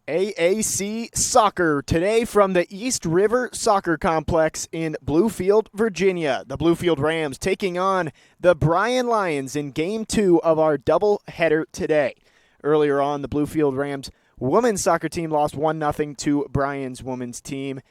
AAC Soccer today from the East River Soccer Complex in Bluefield, Virginia. The Bluefield Rams taking on the Bryan Lions in Game 2 of our doubleheader today. Earlier on, the Bluefield Rams women's soccer team lost 1-0 to Bryan's women's team.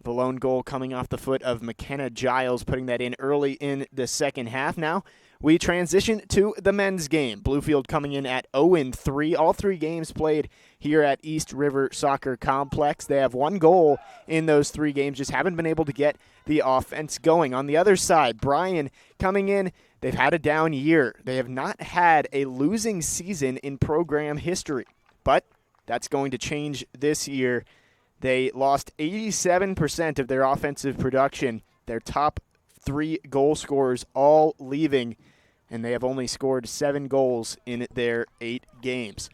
The lone goal coming off the foot of McKenna Giles, putting that in early in the second half. Now we transition to the men's game. Bluefield coming in at 0-3. All three games played here at East River Soccer Complex. They have one goal in those three games, just haven't been able to get the offense going. On the other side, Bryan coming in, they've had a down year. They have not had a losing season in program history, but that's going to change this year. They lost 87% of their offensive production. Their top three goal scorers all leaving, and they have only scored 7 goals in their 8 games.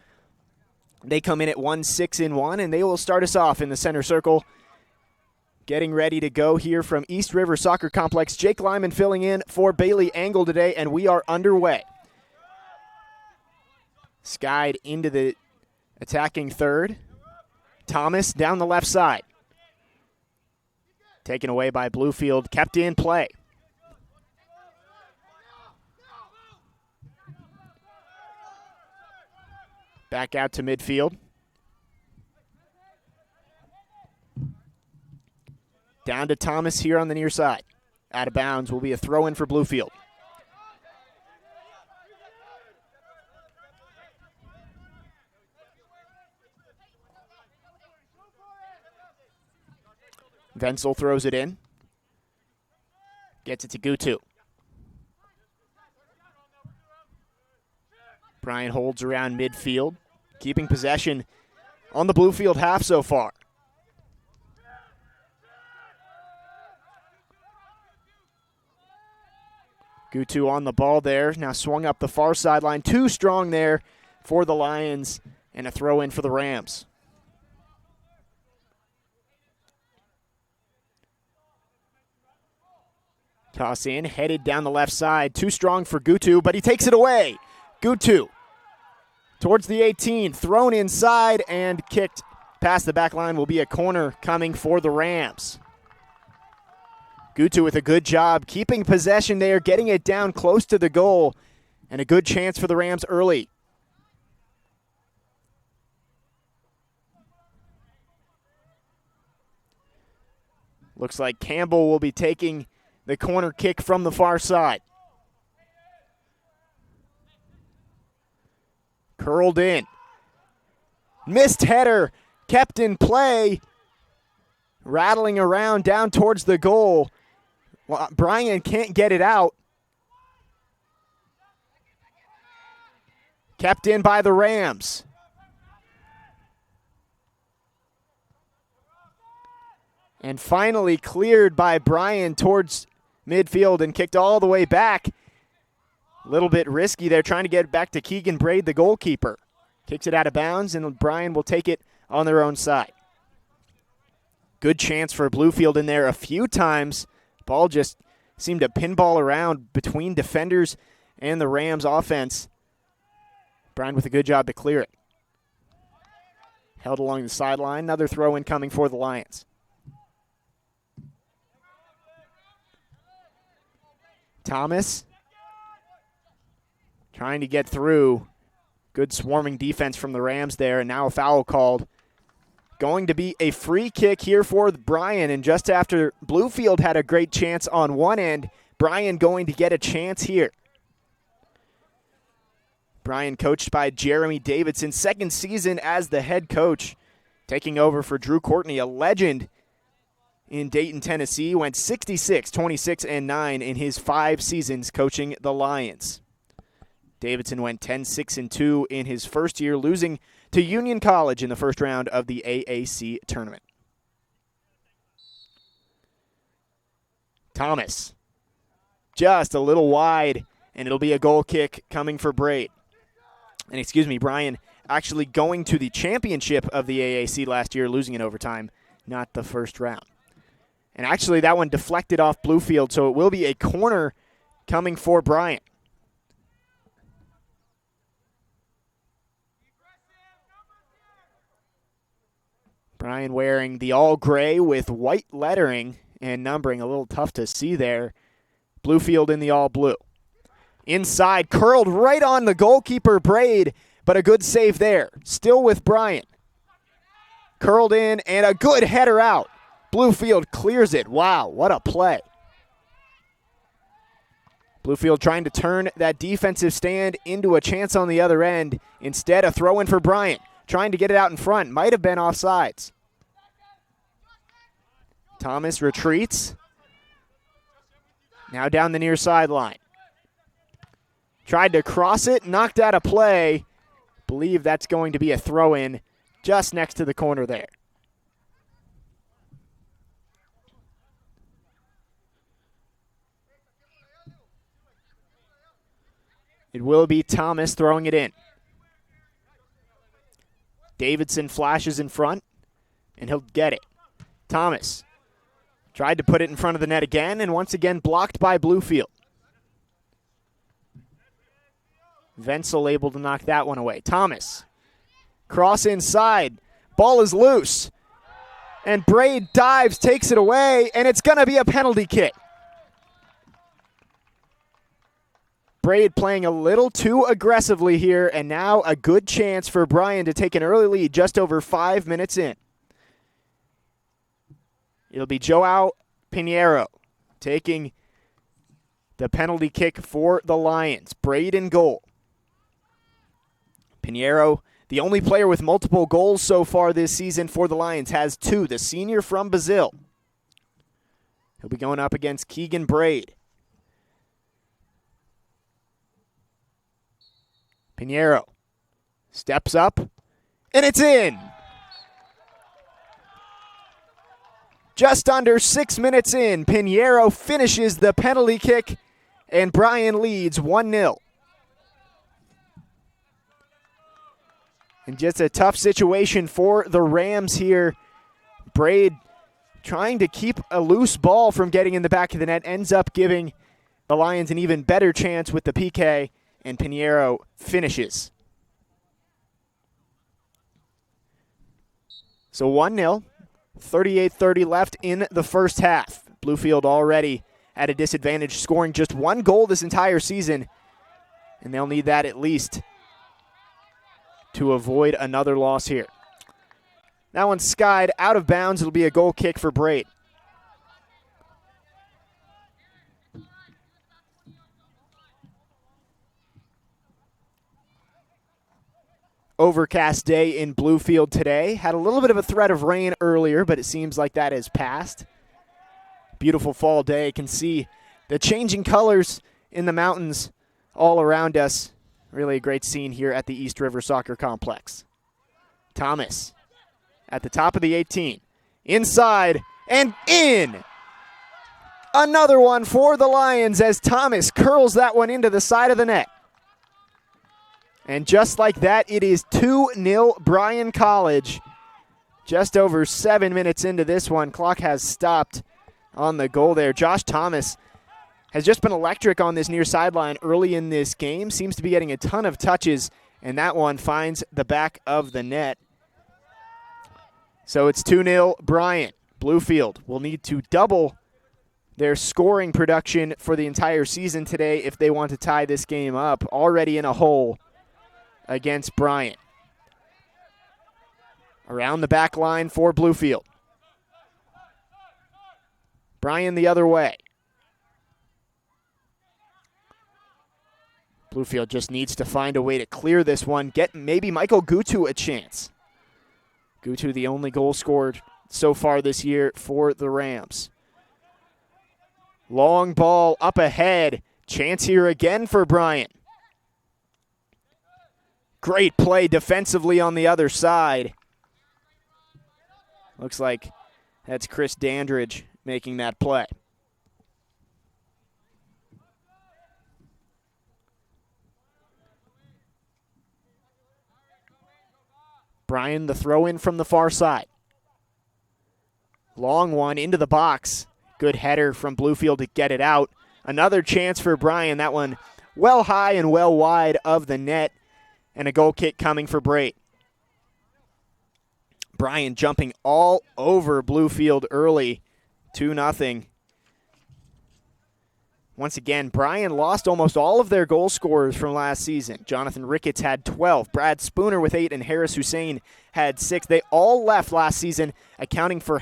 They come in at 1-6-1, and they will start us off in the center circle. Getting ready to go here from East River Soccer Complex. Jake Lyman filling in for Bailey Angle today, and we are underway. Skied into the attacking third. Thomas down the left side. Taken away by Bluefield, kept in play. Back out to midfield. Down to Thomas here on the near side. Out of bounds will be a throw-in for Bluefield. Wenzel throws it in. Gets it to Gutu. Bryan holds around midfield, keeping possession on the Bluefield half so far. Gutu on the ball there, now swung up the far sideline. Too strong there for the Lions, and a throw in for the Rams. Toss in, headed down the left side. Too strong for Gutu, but he takes it away. Gutu towards the 18, thrown inside and kicked past the back line. Will be a corner coming for the Rams. Gutu with a good job keeping possession there, getting it down close to the goal, and a good chance for the Rams early. Looks like Campbell will be taking the corner kick from the far side. Curled in. Missed header, kept in play. Rattling around down towards the goal. Well, Bryan can't get it out. Kept in by the Rams. And finally cleared by Bryan towards midfield and kicked all the way back. A little bit risky there, trying to get it back to Keegan Braid, the goalkeeper. Kicks it out of bounds, and Bryan will take it on their own side. Good chance for Bluefield in there a few times. Ball just seemed to pinball around between defenders and the Rams offense. Bryan with a good job to clear it. Held along the sideline. Another throw in coming for the Lions. Thomas trying to get through. Good swarming defense from the Rams there, and now a foul called. Going to be a free kick here for Bryan, and just after Bluefield had a great chance on one end, Bryan going to get a chance here. Bryan coached by Jeremy Davidson, second season as the head coach, taking over for Drew Courtney, a legend in Dayton, Tennessee. Went 66, 26, and 9 in his 5 seasons coaching the Lions. Davidson went 10, 6, and 2 in his first year, losing to Union College in the first round of the AAC tournament. Thomas, just a little wide, and it'll be a goal kick coming for Braid. And Bryan actually going to the championship of the AAC last year, losing in overtime, not the first round. And actually that one deflected off Bluefield, so it will be a corner coming for Bryan. Bryan wearing the all gray with white lettering and numbering, a little tough to see there. Bluefield in the all blue. Inside, curled right on the goalkeeper, Braid, but a good save there. Still with Bryan. Curled in, and a good header out. Bluefield clears it. Wow, what a play. Bluefield trying to turn that defensive stand into a chance on the other end. Instead, a throw in for Bryan. Trying to get it out in front. Might have been offsides. Thomas retreats. Now down the near sideline. Tried to cross it, knocked out of play. Believe that's going to be a throw-in just next to the corner there. It will be Thomas throwing it in. Davidson flashes in front, and he'll get it. Thomas tried to put it in front of the net again, and once again blocked by Bluefield. Wenzel able to knock that one away. Thomas, cross inside. Ball is loose. And Braid dives, takes it away, and it's going to be a penalty kick. Braid playing a little too aggressively here, and now a good chance for Bryan to take an early lead just over 5 minutes in. It'll be Joao Pinheiro taking the penalty kick for the Lions. Braid in goal. Pinheiro, the only player with multiple goals so far this season for the Lions, has 2. The senior from Brazil. He'll be going up against Keegan Braid. Pinheiro steps up, and it's in. Just under 6 minutes in, Pinheiro finishes the penalty kick, and Bryan leads 1-0. And just a tough situation for the Rams here. Braid trying to keep a loose ball from getting in the back of the net, ends up giving the Lions an even better chance with the PK, and Pinheiro finishes. So 1-0, 38-30 left in the first half. Bluefield already at a disadvantage, scoring just 1 goal this entire season, and they'll need that at least to avoid another loss here. That one's skied out of bounds. It'll be a goal kick for Braid. Overcast day in Bluefield today. Had a little bit of a threat of rain earlier, but it seems like that has passed. Beautiful fall day. Can see the changing colors in the mountains all around us. Really a great scene here at the East River Soccer Complex. Thomas at the top of the 18. Inside and in. Another one for the Lions as Thomas curls that one into the side of the net. And just like that, it is 2-0 Bryan College. Just over 7 minutes into this one. Clock has stopped on the goal there. Josh Thomas has just been electric on this near sideline early in this game. Seems to be getting a ton of touches, and that one finds the back of the net. So it's 2-0 Bryan. Bluefield will need to double their scoring production for the entire season today if they want to tie this game up. Already in a hole against Bryan. Around the back line for Bluefield. Bryan the other way. Bluefield just needs to find a way to clear this one. Get maybe Michael Gutu a chance. Gutu the only goal scored so far this year for the Rams. Long ball up ahead. Chance here again for Bryan. Great play defensively on the other side. Looks like that's Chris Dandridge making that play. Bryan, the throw-in from the far side. Long one into the box. Good header from Bluefield to get it out. Another chance for Bryan. That one well high and well wide of the net. And a goal kick coming for Braid. Bryan jumping all over Bluefield early, 2-0. Once again, Bryan lost almost all of their goal scorers from last season. Jonathan Ricketts had 12, Brad Spooner with 8, and Harris Hussein had 6. They all left last season, accounting for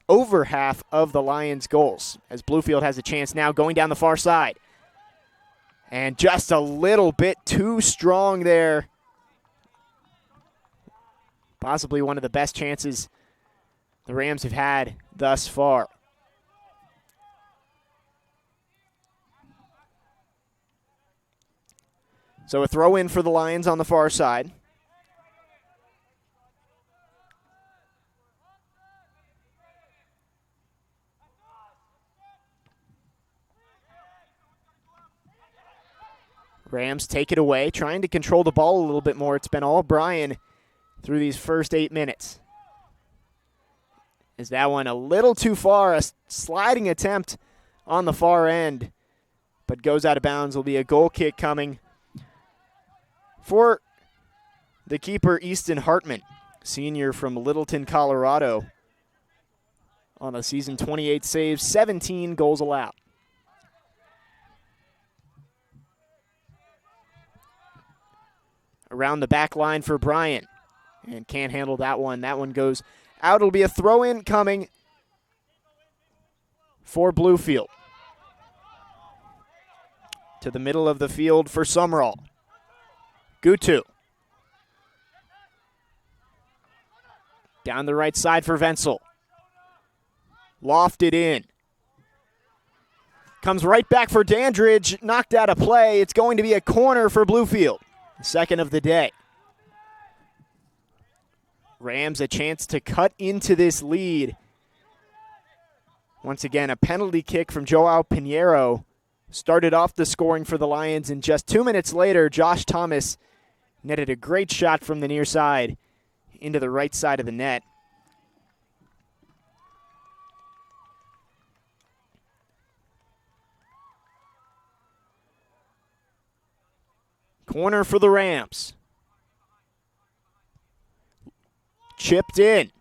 over half of the Lions' goals, as Bluefield has a chance now going down the far side. And just a little bit too strong there. Possibly one of the best chances the Rams have had thus far. So a throw in for the Lions on the far side. Rams take it away, trying to control the ball a little bit more. It's been all Bryan through these first 8 minutes. Is that one a little too far? A sliding attempt on the far end, but goes out of bounds. Will be a goal kick coming for the keeper, Easton Hartman, senior from Littleton, Colorado. On the season, 28 saves, 17 goals allowed. Around the back line for Bryan, and can't handle that one. That one goes out. It'll be a throw-in coming for Bluefield. To the middle of the field for Summerall. Gutu. Down the right side for Wenzel. Lofted in. Comes right back for Dandridge. Knocked out of play. It's going to be a corner for Bluefield. Second of the day. Rams a chance to cut into this lead. Once again, a penalty kick from Joao Pinheiro started off the scoring for the Lions, and just 2 minutes later, Josh Thomas netted a great shot from the near side into the right side of the net. Corner for the Rams. Chipped in.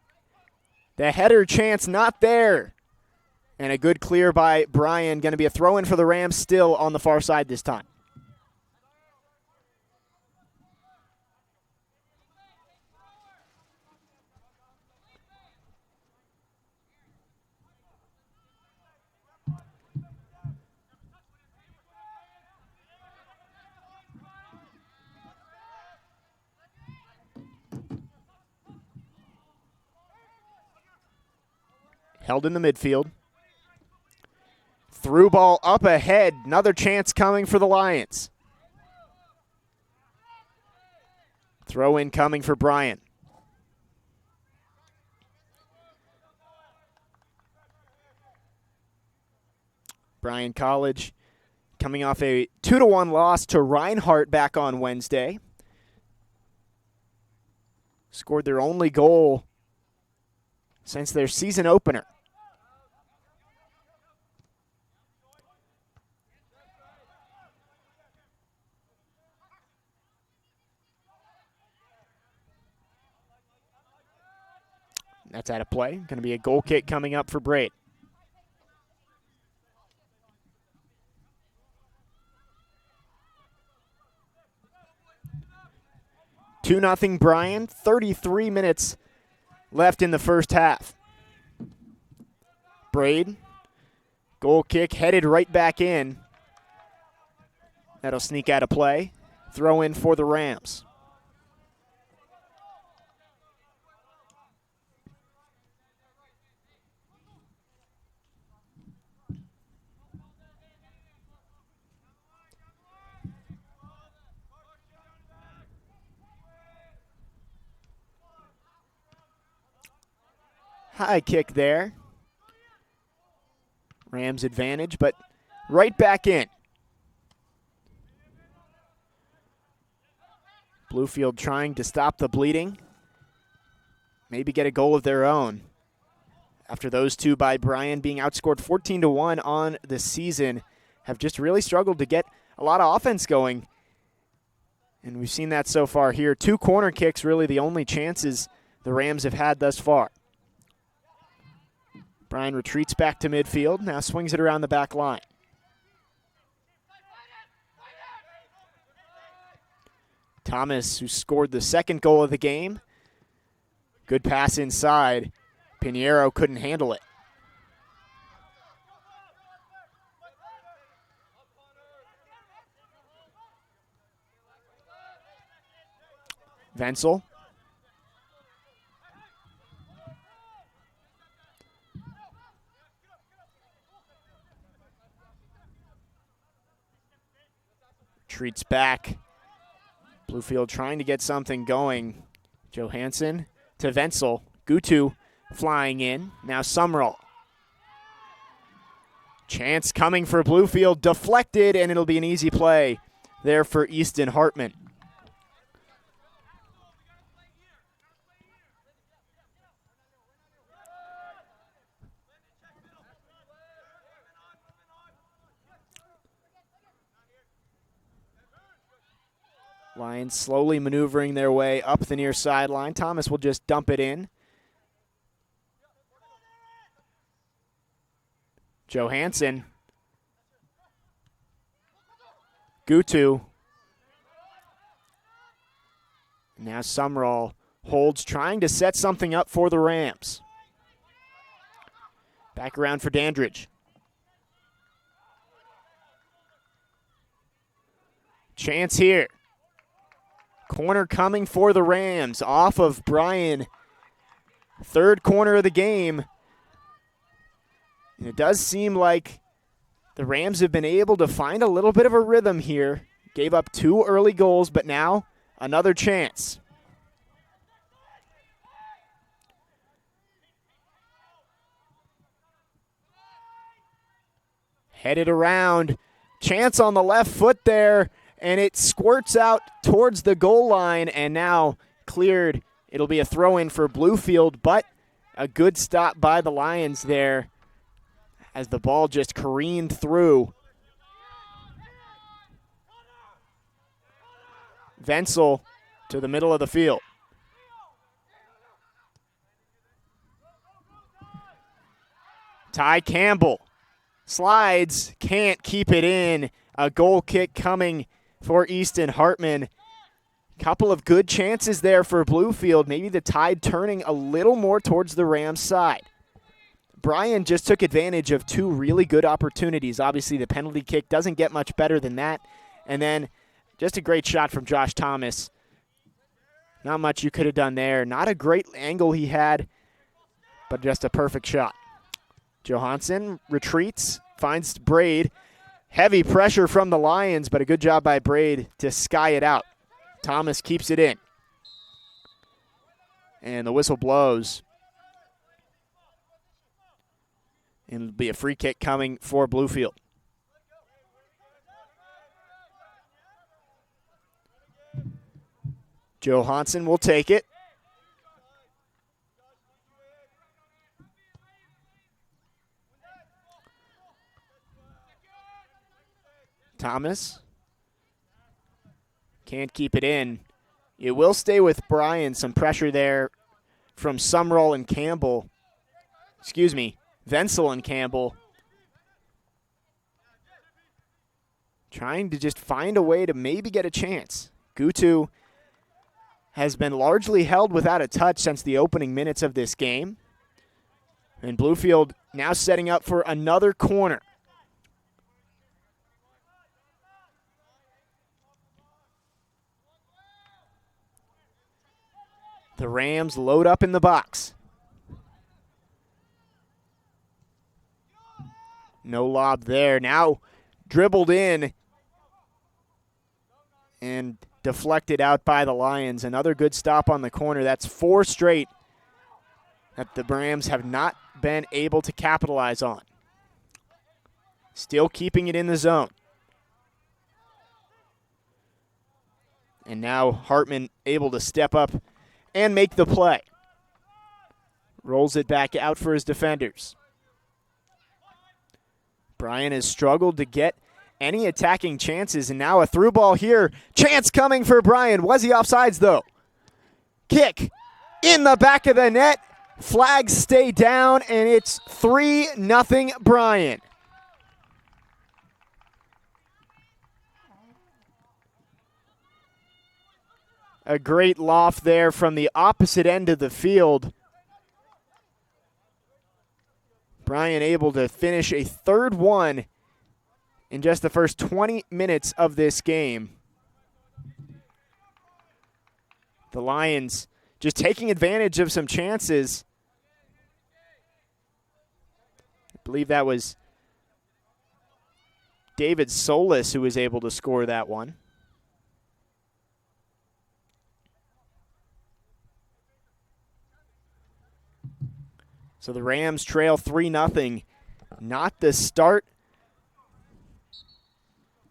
The header chance not there. And a good clear by Bryan. Going to be a throw-in for the Rams still on the far side this time. Held in the midfield. Through ball up ahead. Another chance coming for the Lions. Throw in coming for Bryan. Bryan College coming off a 2-1 loss to Reinhardt back on Wednesday. Scored their only goal since their season opener. That's out of play. Going to be a goal kick coming up for Braid. 2-0 Bryan. 33 minutes left in the first half. Braid. Goal kick headed right back in. That'll sneak out of play. Throw in for the Rams. High kick there. Rams advantage, but right back in. Bluefield trying to stop the bleeding. Maybe get a goal of their own. After those two by Bryan being outscored 14-1 on the season, have just really struggled to get a lot of offense going. And we've seen that so far here. 2 corner kicks, really the only chances the Rams have had thus far. Bryan retreats back to midfield, now swings it around the back line. Thomas, who scored the second goal of the game. Good pass inside. Pinheiro couldn't handle it. Wenzel. Retreats back. Bluefield trying to get something going. Johansson to Wenzel. Gutu flying in. Now Summerall. Chance coming for Bluefield. Deflected, and it'll be an easy play there for Easton Hartman. Lions slowly maneuvering their way up the near sideline. Thomas will just dump it in. Johansson. Gutu. Now Summerall holds, trying to set something up for the Rams. Back around for Dandridge. Chance here. Corner coming for the Rams off of Bryan. Third corner of the game. And it does seem like the Rams have been able to find a little bit of a rhythm here. Gave up 2 early goals, but now another chance. Headed around. Chance on the left foot there. And it squirts out towards the goal line and now cleared. It'll be a throw-in for Bluefield, but a good stop by the Lions there as the ball just careened through. Wenzel to the middle of the field. Ty Campbell slides, can't keep it in. A goal kick coming for Easton Hartman. Couple of good chances there for Bluefield. Maybe the tide turning a little more towards the Rams' side. Bryan just took advantage of 2 really good opportunities. Obviously, the penalty kick doesn't get much better than that. And then just a great shot from Josh Thomas. Not much you could have done there. Not a great angle he had, but just a perfect shot. Johansson retreats, finds Braid. Heavy pressure from the Lions, but a good job by Braid to sky it out. Thomas keeps it in. And the whistle blows. And it'll be a free kick coming for Bluefield. Johansson will take it. Thomas can't keep it in. It will stay with Bryan. Some pressure there from Summerall and Campbell. Excuse me, Wenzel and Campbell. Trying to just find a way to maybe get a chance. Gutu has been largely held without a touch since the opening minutes of this game. And Bluefield now setting up for another corner. The Rams load up in the box. No lob there. Now dribbled in and deflected out by the Lions. Another good stop on the corner. That's 4 straight that the Rams have not been able to capitalize on. Still keeping it in the zone. And now Hartman able to step up and make the play. Rolls it back out for his defenders. Bryan has struggled to get any attacking chances, and now a through ball here. Chance coming for Bryan. Was he offsides, though? Kick in the back of the net. Flags stay down, and it's 3-0 Bryan. A great loft there from the opposite end of the field. Bryan able to finish a third one in just the first 20 minutes of this game. The Lions just taking advantage of some chances. I believe that was David Solis who was able to score that one. So the Rams trail 3-0. Not the start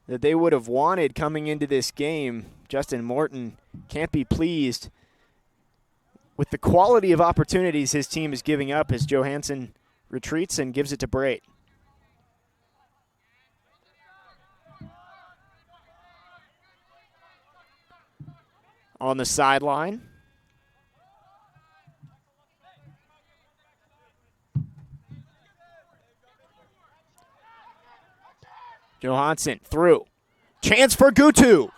that they would have wanted coming into this game. Justin Morton can't be pleased with the quality of opportunities his team is giving up as Johansson retreats and gives it to Braid. On the sideline. Johansson through. Chance for Gutu.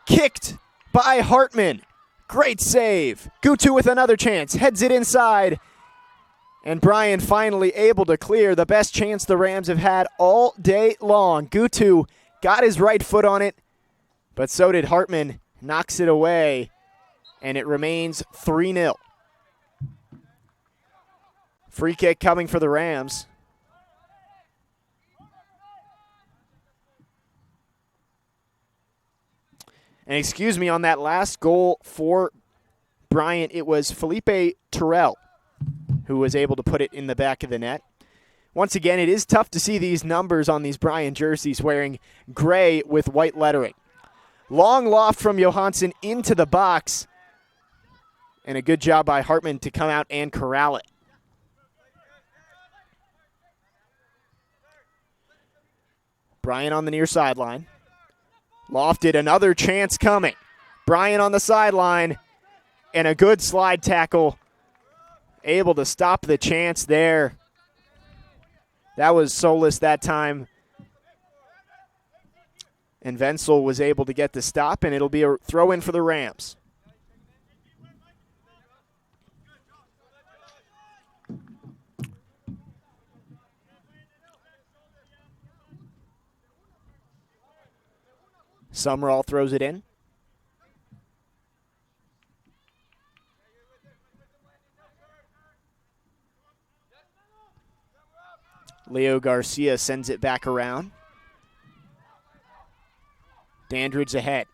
Kicked by Hartman. Great save. Gutu with another chance. Heads it inside. And Bryan finally able to clear the best chance the Rams have had all day long. Gutu got his right foot on it, but so did Hartman. Knocks it away, and it remains 3-0. Free kick coming for the Rams. And excuse me, on that last goal for Bryan, it was Felipe Terrell who was able to put it in the back of the net. Once again, it is tough to see these numbers on these Bryan jerseys wearing gray with white lettering. Long loft from Johansson into the box, and a good job by Hartman to come out and corral it. Bryan on the near sideline. Lofted, another chance coming. Bryan on the sideline, and a good slide tackle. Able to stop the chance there. That was Solis that time. And Wenzel was able to get the stop, and it'll be a throw-in for the Rams. Summerall throws it in. Leo Garcia sends it back around. Dandridge ahead.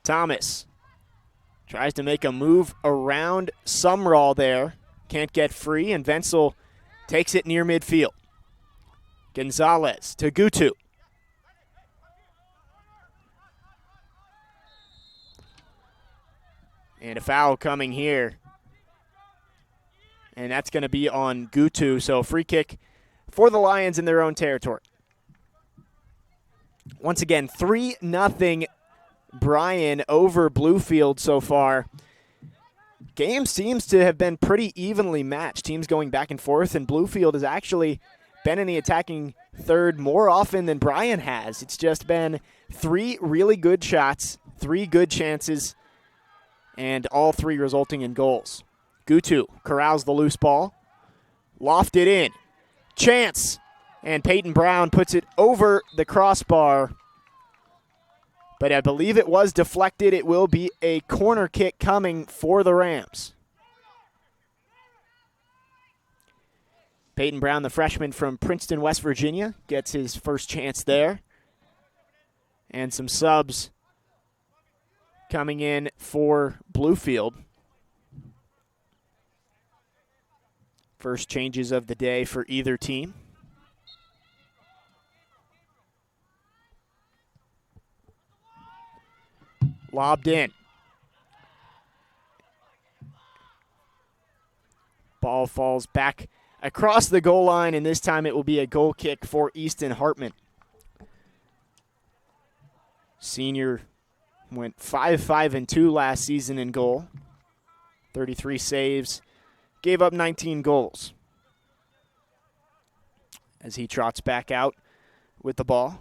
Thomas tries to make a move around Summerall there. Can't get free, and Wenzel takes it near midfield. Gonzalez to Gutu. And a foul coming here. And that's going to be on Gutu. So free kick for the Lions in their own territory. Once again, 3-0 Bryan over Bluefield so far. Game seems to have been pretty evenly matched. Teams going back and forth, and Bluefield has actually been in the attacking third more often than Bryan has. It's just been 3 really good shots, 3 good chances, and all 3 resulting in goals. Gutu corrals the loose ball. Lofted in. Chance. And Peyton Brown puts it over the crossbar. But I believe it was deflected. It will be a corner kick coming for the Rams. Peyton Brown, the freshman from Princeton, West Virginia, gets his first chance there. And some subs coming in for Bluefield. First changes of the day for either team. Lobbed in. Ball falls back across the goal line, and this time it will be a goal kick for Easton Hartman. Senior went 5-5-2 last season in goal. 33 saves, gave up 19 goals. As he trots back out with the ball.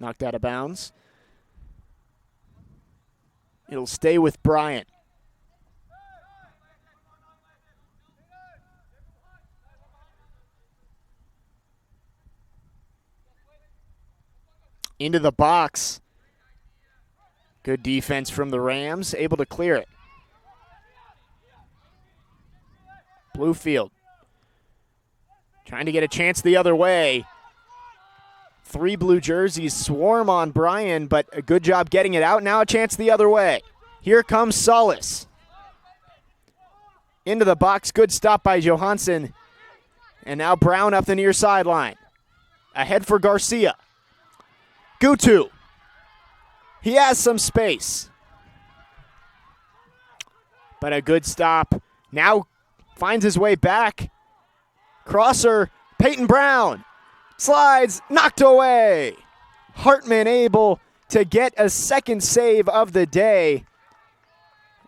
Knocked out of bounds. It'll stay with Bryan. Into the box. Good defense from the Rams, able to clear it. Bluefield trying to get a chance the other way. 3 blue jerseys swarm on Bryan, but a good job getting it out. Now a chance the other way. Here comes Solis. Into the box, good stop by Johansson. And now Brown up the near sideline. Ahead for Garcia. Gutu. He has some space. But a good stop. Now finds his way back. Crosser, Peyton Brown. Slides, knocked away. Hartman able to get a second save of the day.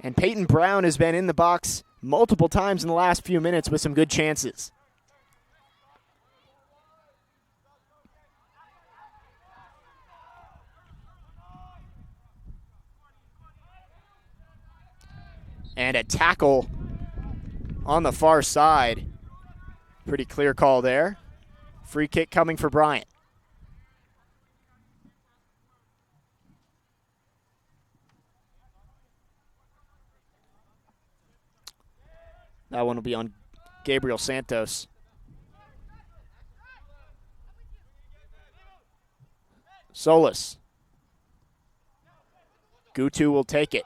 And Peyton Brown has been in the box multiple times in the last few minutes with some good chances. And a tackle on the far side. Pretty clear call there. Free kick coming for Bryan. That one will be on Gabriel Santos. Solis. Gutu will take it.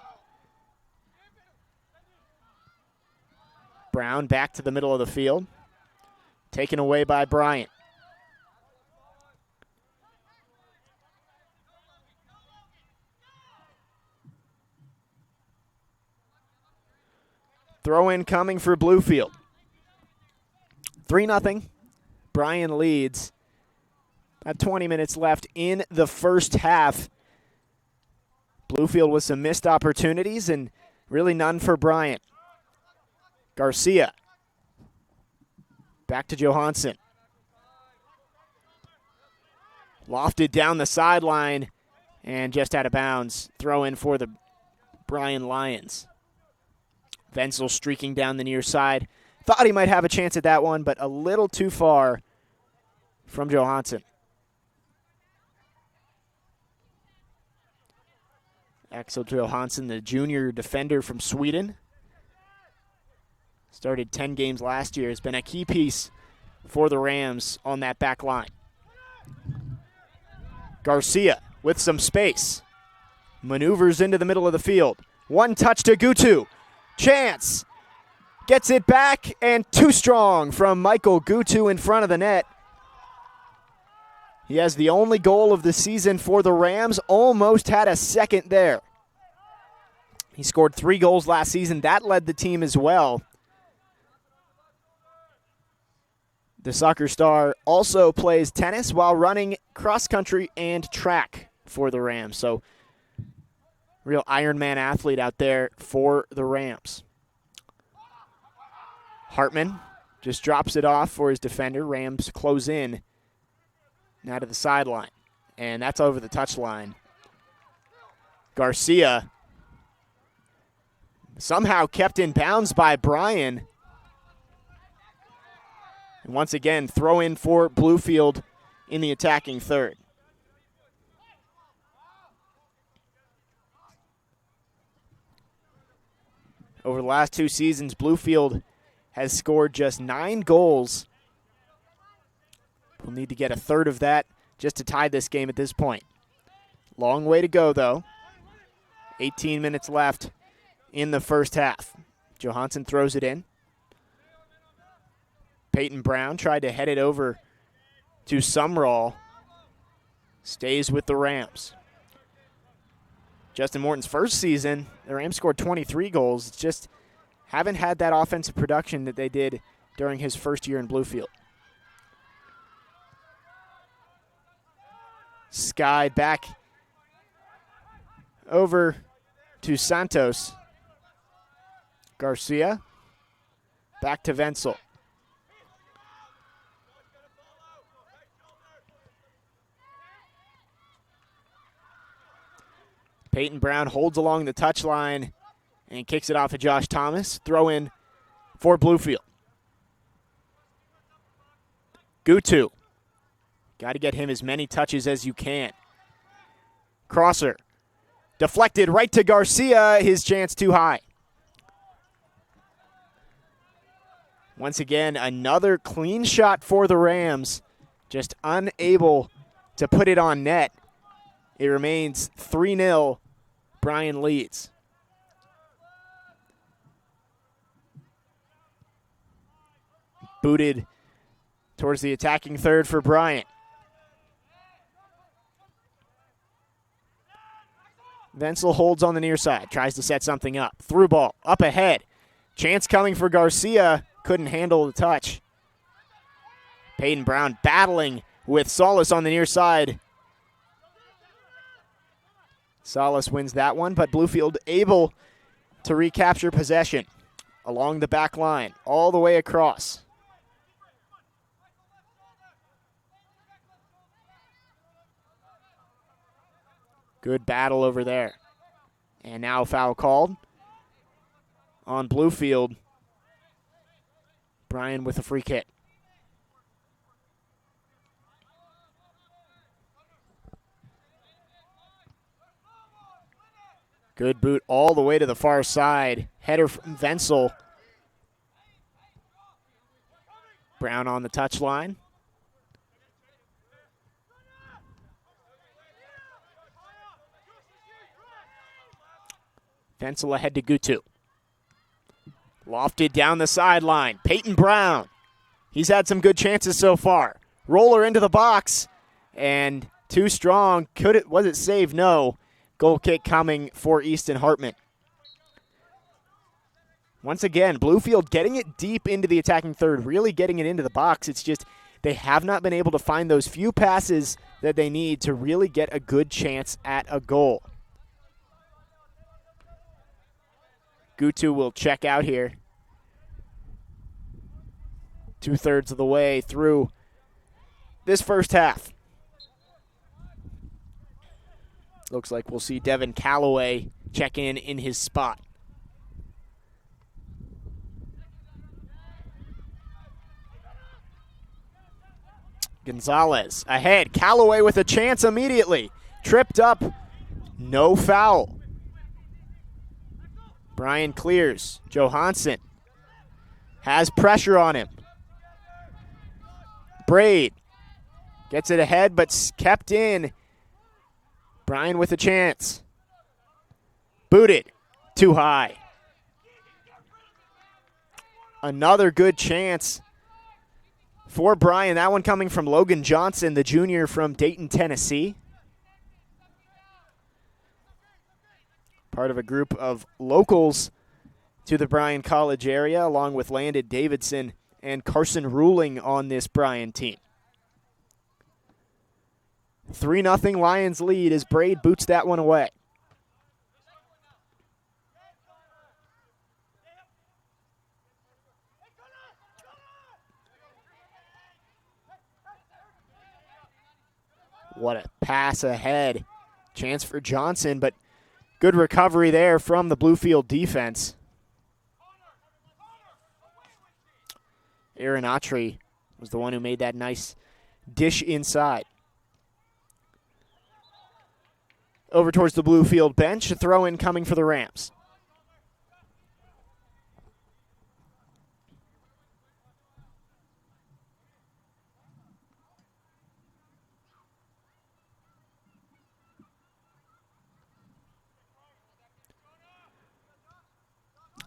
Brown back to the middle of the field. Taken away by Bryan. Throw in coming for Bluefield. 3-0. Bryan leads. About 20 minutes left in the first half. Bluefield with some missed opportunities and really none for Bryan. Garcia. Back to Johansson. Lofted down the sideline and just out of bounds. Throw in for the Bryan Lions. Wenzel streaking down the near side. Thought he might have a chance at that one, but a little too far from Johansson. Axel Johansson, the junior defender from Sweden. Started 10 games last year. Has been a key piece for the Rams on that back line. Garcia with some space. Maneuvers into the middle of the field. One touch to Gutu. Chance. Gets it back, and too strong from Michael Gutu in front of the net. He has the only goal of the season for the Rams. Almost had a second there. He scored 3 goals last season. That led the team as well. The soccer star also plays tennis while running cross country and track for the Rams. So, real Ironman athlete out there for the Rams. Hartman just drops it off for his defender. Rams close in. Now to the sideline. And that's over the touchline. Garcia somehow kept in bounds by Bryan. And once again, throw in for Bluefield in the attacking third. Over the last 2 seasons, Bluefield has scored just 9 goals. We'll need to get a third of that just to tie this game at this point. Long way to go, though. 18 minutes left in the first half. Johansson throws it in. Peyton Brown tried to head it over to Sumrall. Stays with the Rams. Justin Morton's first season, the Rams scored 23 goals. Just haven't had that offensive production that they did during his first year in Bluefield. Sky back over to Santos. Garcia back to Wenzel. Peyton Brown holds along the touchline and kicks it off to Josh Thomas. Throw in for Bluefield. Gutu. Got to get him as many touches as you can. Crosser. Deflected right to Garcia. His chance too high. Once again, another clean shot for the Rams. Just unable to put it on net. It remains 3-0. Bryan leads. Booted towards the attacking third for Bryan. Wenzel holds on the near side, tries to set something up. Through ball, up ahead. Chance coming for Garcia, couldn't handle the touch. Peyton Brown battling with Salas on the near side. Salas wins that one, but Bluefield able to recapture possession along the back line, all the way across. Good battle over there. And now foul called on Bluefield. Bryan with a free kick. Good boot all the way to the far side. Header from Wenzel. Brown on the touchline. Wenzel ahead to Gutu. Lofted down the sideline. Peyton Brown. He's had some good chances so far. Roller into the box. And too strong. Was it saved? No. Goal kick coming for Easton Hartman. Once again, Bluefield getting it deep into the attacking third, really getting it into the box. It's just they have not been able to find those few passes that they need to really get a good chance at a goal. Gutu will check out here. 2/3 of the way through this first half. Looks like we'll see Devin Calloway check in his spot. Gonzalez ahead. Calloway with a chance immediately. Tripped up. No foul. Bryan clears. Johansson has pressure on him. Braid gets it ahead, but kept in. Bryan with a chance. Booted. Too high. Another good chance for Bryan. That one coming from Logan Johnson, the junior from Dayton, Tennessee. Part of a group of locals to the Bryan College area, along with Landon Davidson and Carson Ruling on this Bryan team. 3-0 Lions lead as Braid boots that one away. What a pass ahead. Chance for Johnson, but good recovery there from the Bluefield defense. Aaron Autry was the one who made that nice dish inside. Over towards the Bluefield bench, a throw-in coming for the Rams.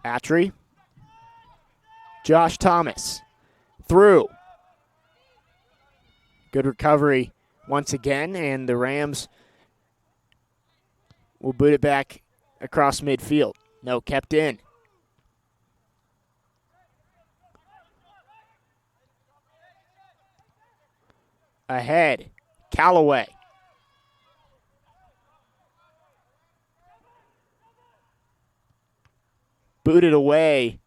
Attree. Josh Thomas. Through. Good recovery once again, and the Rams will boot it back across midfield. No, kept in. Ahead, Callaway. Booted away.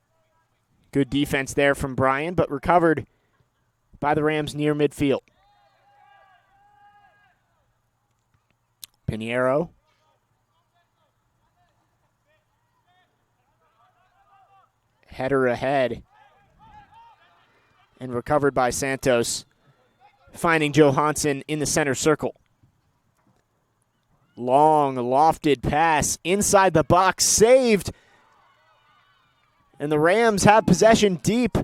Good defense there from Bryan, but recovered by the Rams near midfield. Pinheiro. Header ahead. And recovered by Santos, finding Johansson in the center circle. Long, lofted pass inside the box, saved. And the Rams have possession deep.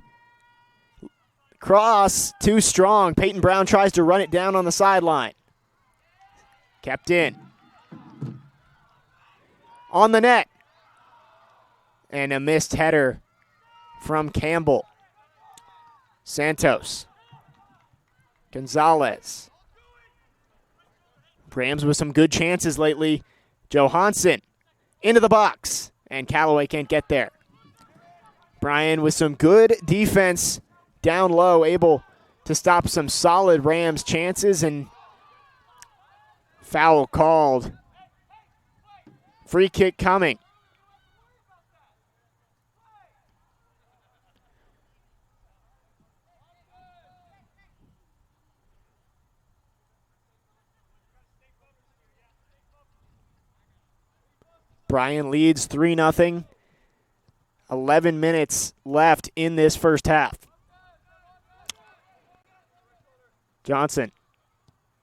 Cross, too strong. Peyton Brown tries to run it down on the sideline. Kept in. On the net. And a missed header from Campbell. Santos. Gonzalez. Rams with some good chances lately. Johansson into the box. And Callaway can't get there. Bryan with some good defense down low, able to stop some solid Rams chances, and foul called. Free kick coming. Bryan leads 3-0. 11 minutes left in this first half. Johnson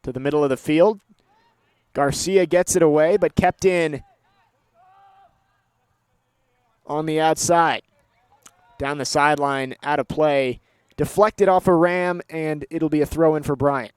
to the middle of the field. Garcia gets it away, but kept in on the outside. Down the sideline, out of play. Deflected off a Ram, and it'll be a throw-in for Bryan.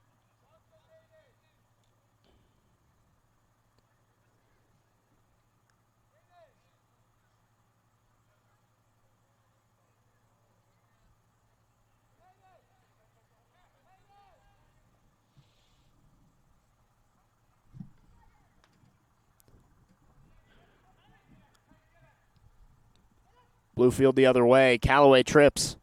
Bluefield the other way. Callaway trips.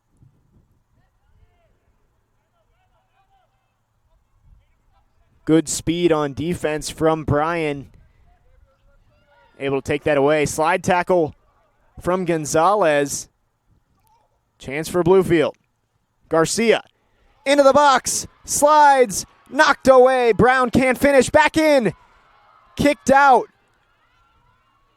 Good speed on defense from Bryan. Able to take that away. Slide tackle from Gonzalez. Chance for Bluefield. Garcia into the box. Slides. Knocked away. Brown can't finish. Back in. Kicked out.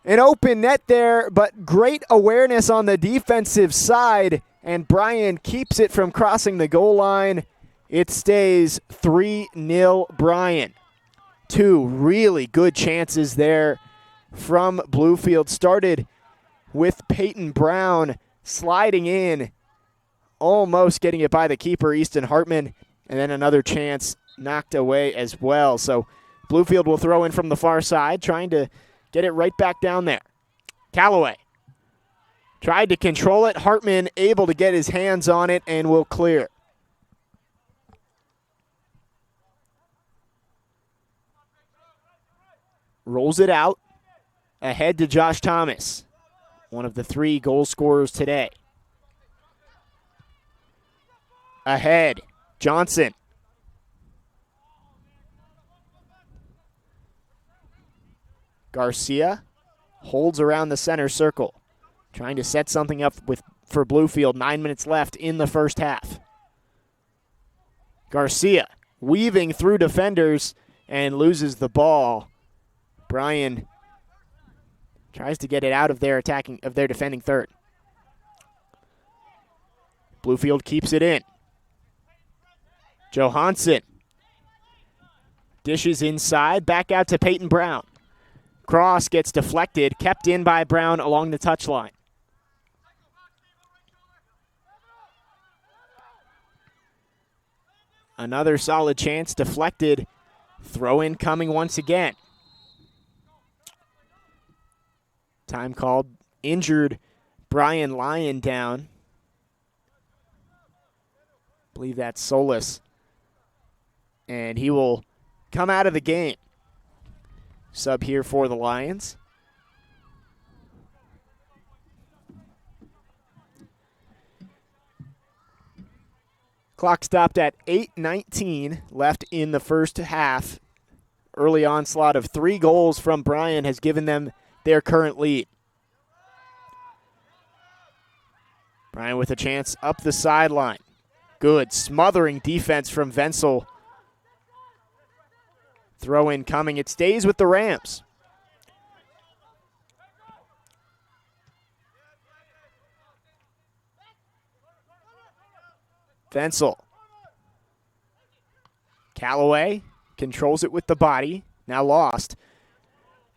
An open net there, but great awareness on the defensive side, and Bryan keeps it from crossing the goal line. It stays 3-0 Bryan. Two really good chances there from Bluefield. Started with Peyton Brown sliding in, almost getting it by the keeper, Easton Hartman, and then another chance knocked away as well. So Bluefield will throw in from the far side, trying to get it right back down there. Callaway tried to control it. Hartman able to get his hands on it and will clear. Rolls it out. Ahead to Josh Thomas, one of the 3 goal scorers today. Ahead, Johnson. Garcia holds around the center circle, trying to set something up for Bluefield. 9 minutes left in the first half. Garcia weaving through defenders and loses the ball. Bryan tries to get it out of their defending third. Bluefield keeps it in. Johansson dishes inside, back out to Peyton Brown. Cross gets deflected, kept in by Brown along the touchline. Another solid chance, deflected. Throw-in coming once again. Time called. Injured Bryan Lyon down. I believe that's Solis. And he will come out of the game. Sub here for the Lions. Clock stopped at 8:19 left in the first half. Early onslaught of 3 goals from Bryan has given them their current lead. Bryan with a chance up the sideline. Good smothering defense from Wenzel. Throw in coming. It stays with the Rams. Wenzel. Callaway controls it with the body. Now lost.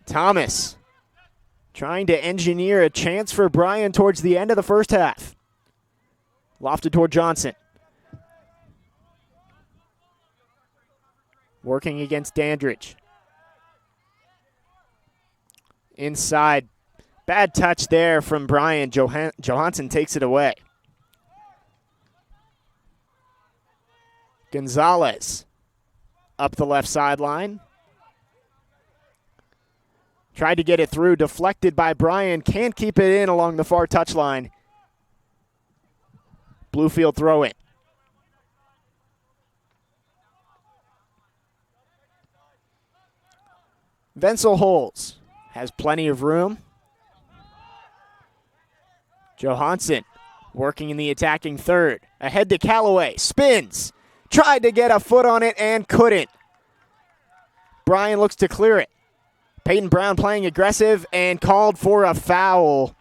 Thomas trying to engineer a chance for Bryan towards the end of the first half. Lofted toward Johnson. Working against Dandridge. Inside. Bad touch there from Bryan. Johansson takes it away. Gonzalez up the left sideline. Tried to get it through, deflected by Bryan. Can't keep it in along the far touchline. Bluefield throw it. Wenzel holds. Has plenty of room. Johansson working in the attacking third. Ahead to Callaway. Spins. Tried to get a foot on it and couldn't. Bryan looks to clear it. Peyton Brown playing aggressive and called for a foul.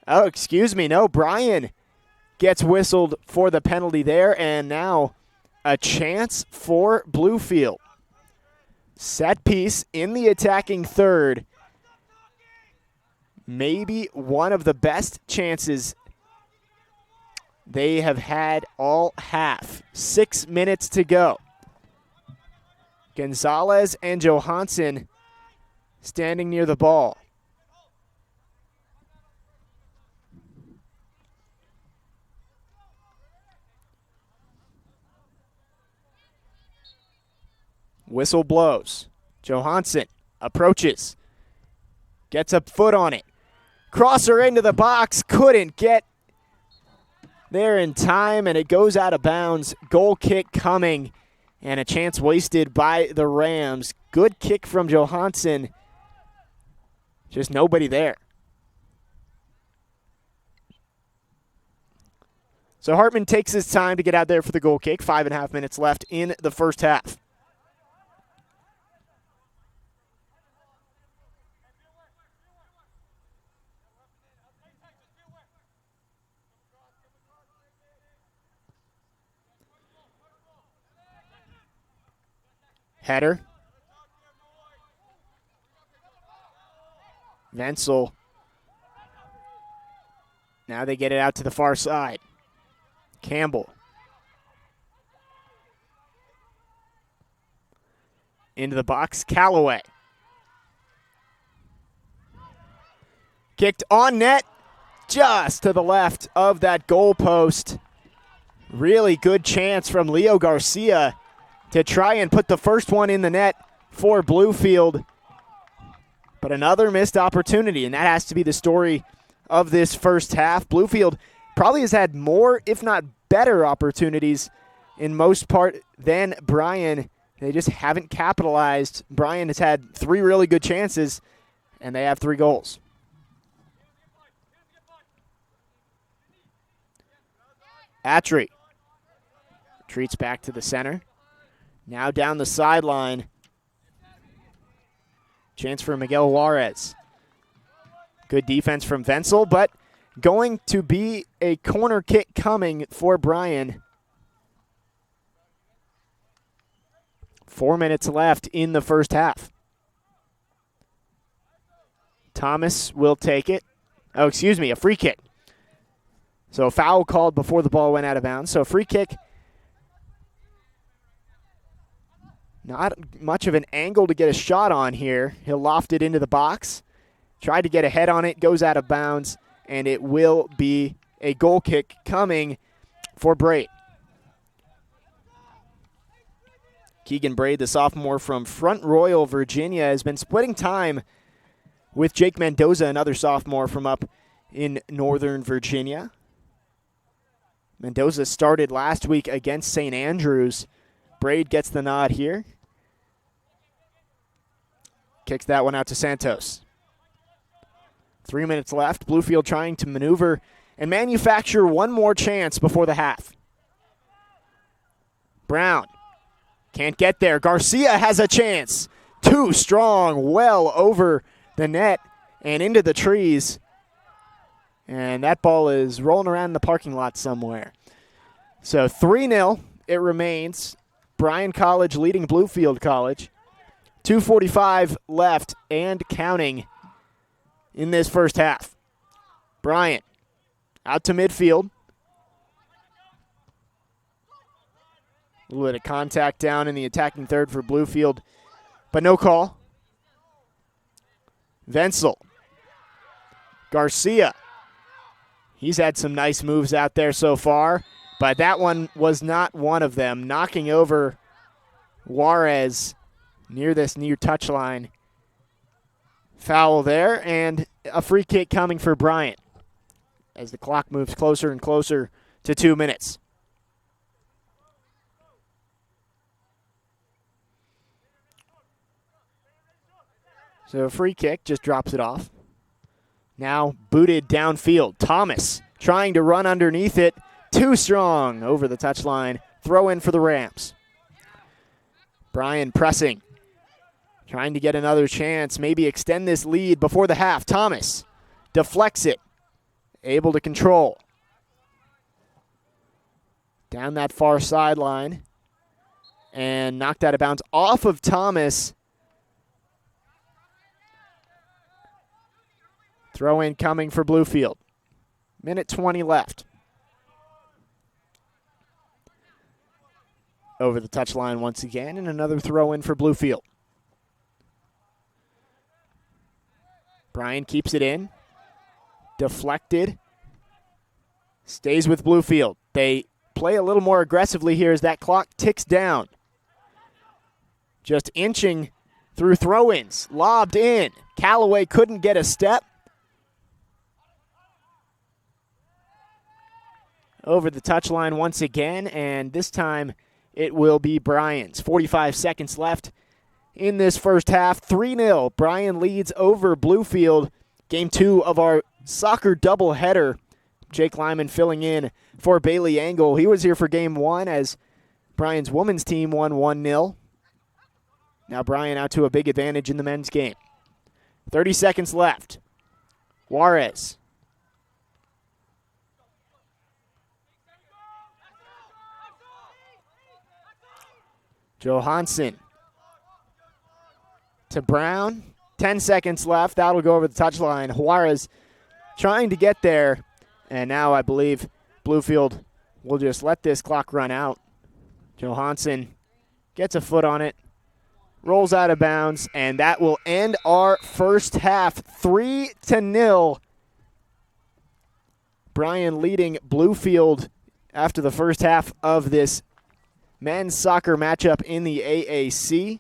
Oh, excuse me. No, Bryan gets whistled for the penalty there, and now a chance for Bluefield. Set piece in the attacking third. Maybe one of the best chances they have had all half. 6 minutes to go. Gonzalez and Johansson standing near the ball. Whistle blows. Johansson approaches. Gets a foot on it. Crosser into the box. Couldn't get there in time, and it goes out of bounds. Goal kick coming, and a chance wasted by the Rams. Good kick from Johansson. Just nobody there. So Hartman takes his time to get out there for the goal kick. 5.5 minutes left in the first half. Header. Wenzel. Now they get it out to the far side. Campbell. Into the box. Callaway. Kicked on net. Just to the left of that goal post. Really good chance from Leo Garcia to try and put the first one in the net for Bluefield. But another missed opportunity, and that has to be the story of this first half. Bluefield probably has had more, if not better, opportunities in most part than Bryan. They just haven't capitalized. Bryan has had 3 really good chances, and they have 3 goals. Attree retreats back to the center. Now down the sideline. Chance for Miguel Juarez. Good defense from Wenzel, but going to be a corner kick coming for Bryan. 4 minutes left in the first half. Thomas will take it. Oh, excuse me, a free kick. So a foul called before the ball went out of bounds. So a free kick Not much of an angle to get a shot on here. He'll loft it into the box. Tried to get a head on it, goes out of bounds, and it will be a goal kick coming for Braid. Keegan Braid, the sophomore from Front Royal, Virginia, has been splitting time with Jake Mendoza, another sophomore from up in Northern Virginia. Mendoza started last week against St. Andrews. Braid gets the nod here. Kicks that one out to Santos. 3 minutes left. Bluefield trying to maneuver and manufacture one more chance before the half. Brown can't get there. Garcia has a chance. Too strong, well over the net and into the trees. And that ball is rolling around in the parking lot somewhere. So 3-0 it remains. Bryan College leading Bluefield College. 2:45 left and counting in this first half. Bryan out to midfield. A little bit of contact down in the attacking third for Bluefield, but no call. Wenzel. Garcia. He's had some nice moves out there so far, but that one was not one of them. Knocking over Juarez near this near touchline. Foul there, and a free kick coming for Bryan as the clock moves closer and closer to 2 minutes. So a free kick just drops it off. Now booted downfield. Thomas trying to run underneath it. Too strong over the touchline. Throw in for the Rams. Bryan pressing. Trying to get another chance. Maybe extend this lead before the half. Thomas deflects it. Able to control. Down that far sideline. And knocked out of bounds off of Thomas. Throw in coming for Bluefield. Minute 20 left. Over the touchline once again, and another throw in for Bluefield. Bryan keeps it in. Deflected. Stays with Bluefield. They play a little more aggressively here as that clock ticks down. Just inching through throw-ins. Lobbed in. Callaway couldn't get a step. Over the touchline once again, and this time it will be Bryan's. 45 seconds left in this first half. 3-0. Bryan leads over Bluefield. Game 2 of our soccer doubleheader. Jake Lyman filling in for Bailey Engel. He was here for Game 1 as Bryan's women's team won 1-0. Now Bryan out to a big advantage in the men's game. 30 seconds left. Juarez. Johansson to Brown. 10 seconds left. That'll go over the touchline. Juarez trying to get there. And now I believe Bluefield will just let this clock run out. Johansson gets a foot on it. Rolls out of bounds. And that will end our first half. 3-0. Bryan leading Bluefield after the first half of this men's soccer matchup in the AAC.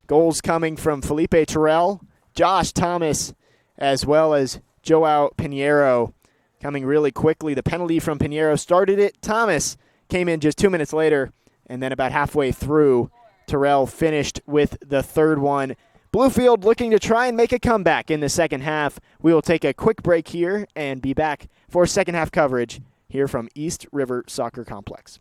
Goals coming from Felipe Terrell, Josh Thomas, as well as Joao Pinheiro coming really quickly. The penalty from Pinheiro started it. Thomas came in just 2 minutes later, and then about halfway through, Terrell finished with the third one. Bluefield looking to try and make a comeback in the second half. We will take a quick break here and be back for second half coverage here from East River Soccer Complex.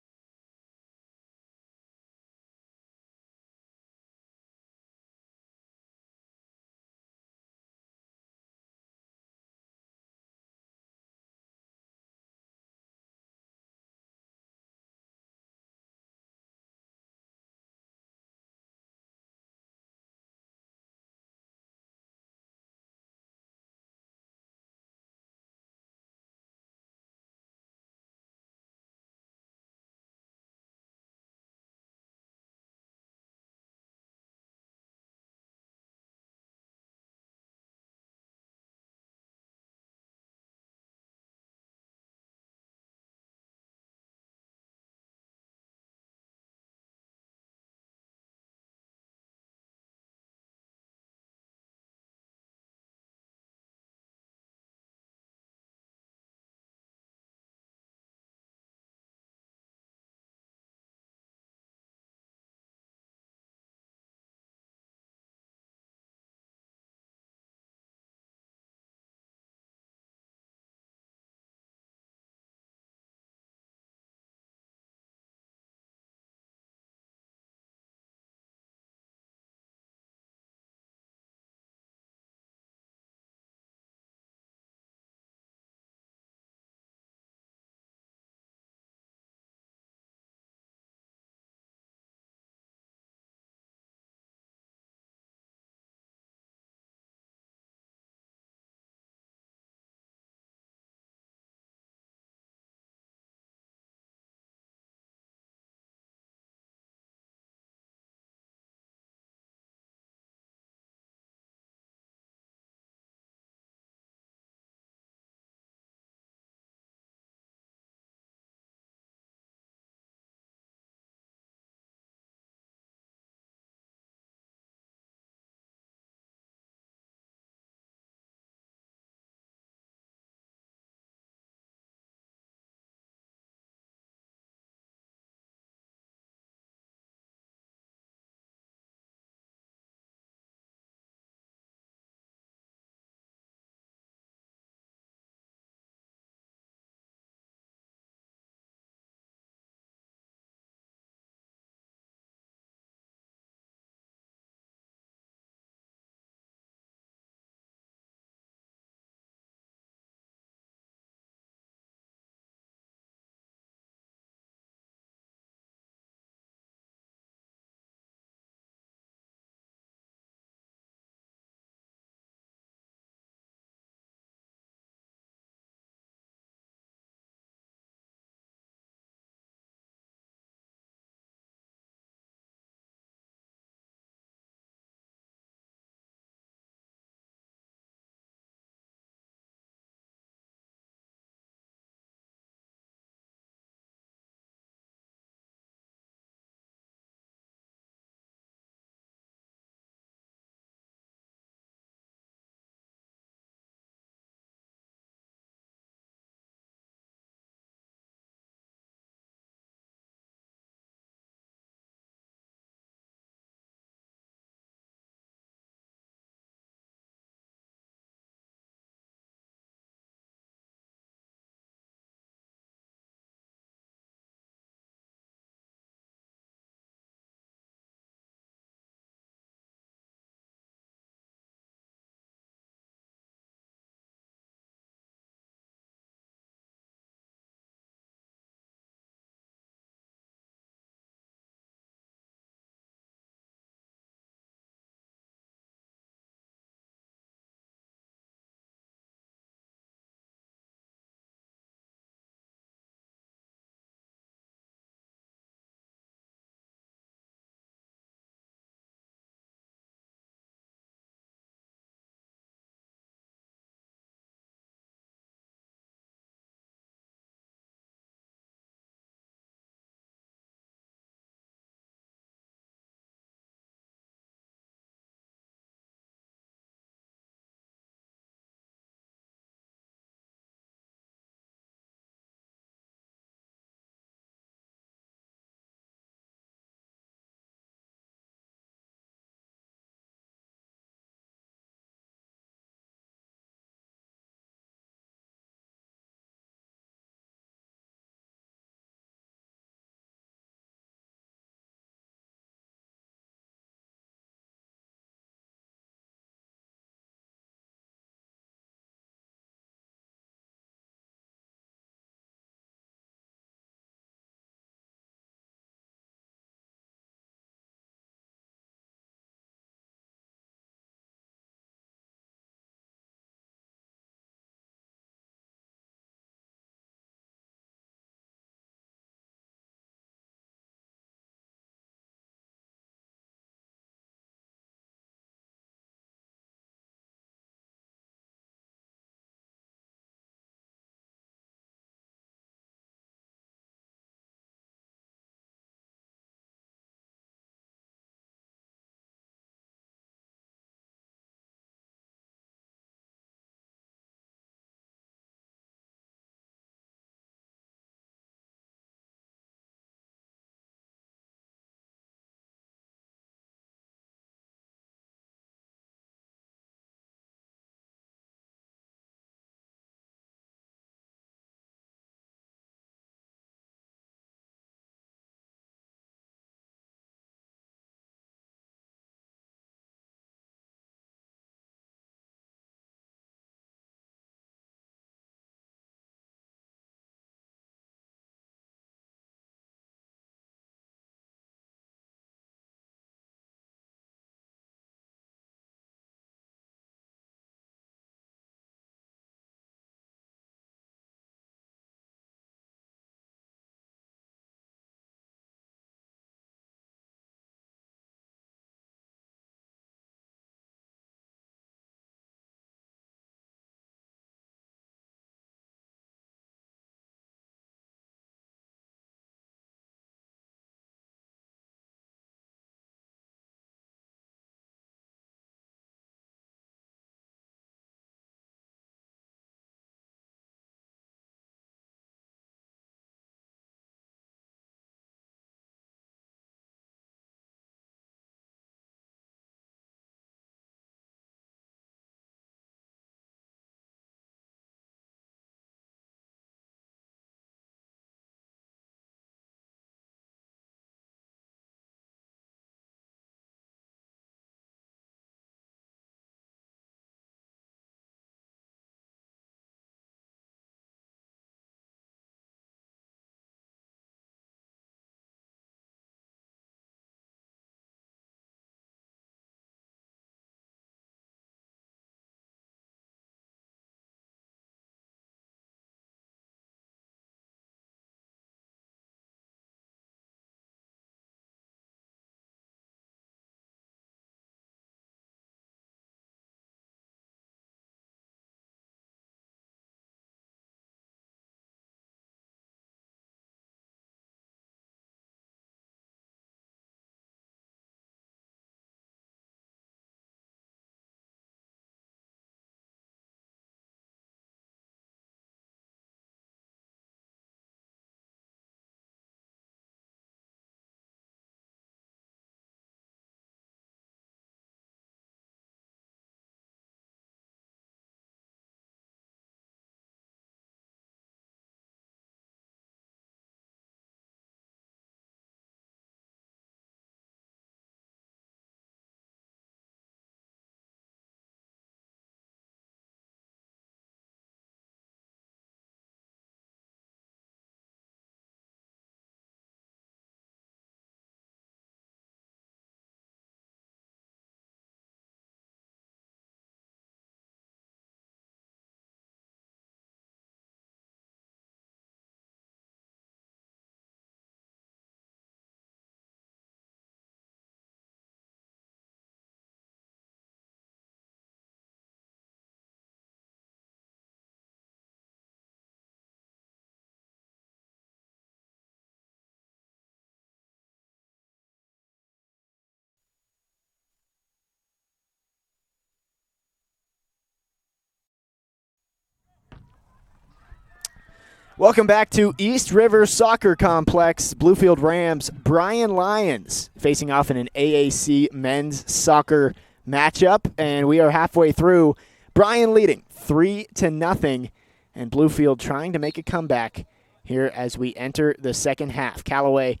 Welcome back to East River Soccer Complex. Bluefield Rams, Bryan Lions facing off in an AAC men's soccer matchup, and we are halfway through. Bryan leading 3-0, and Bluefield trying to make a comeback here as we enter the second half. Callaway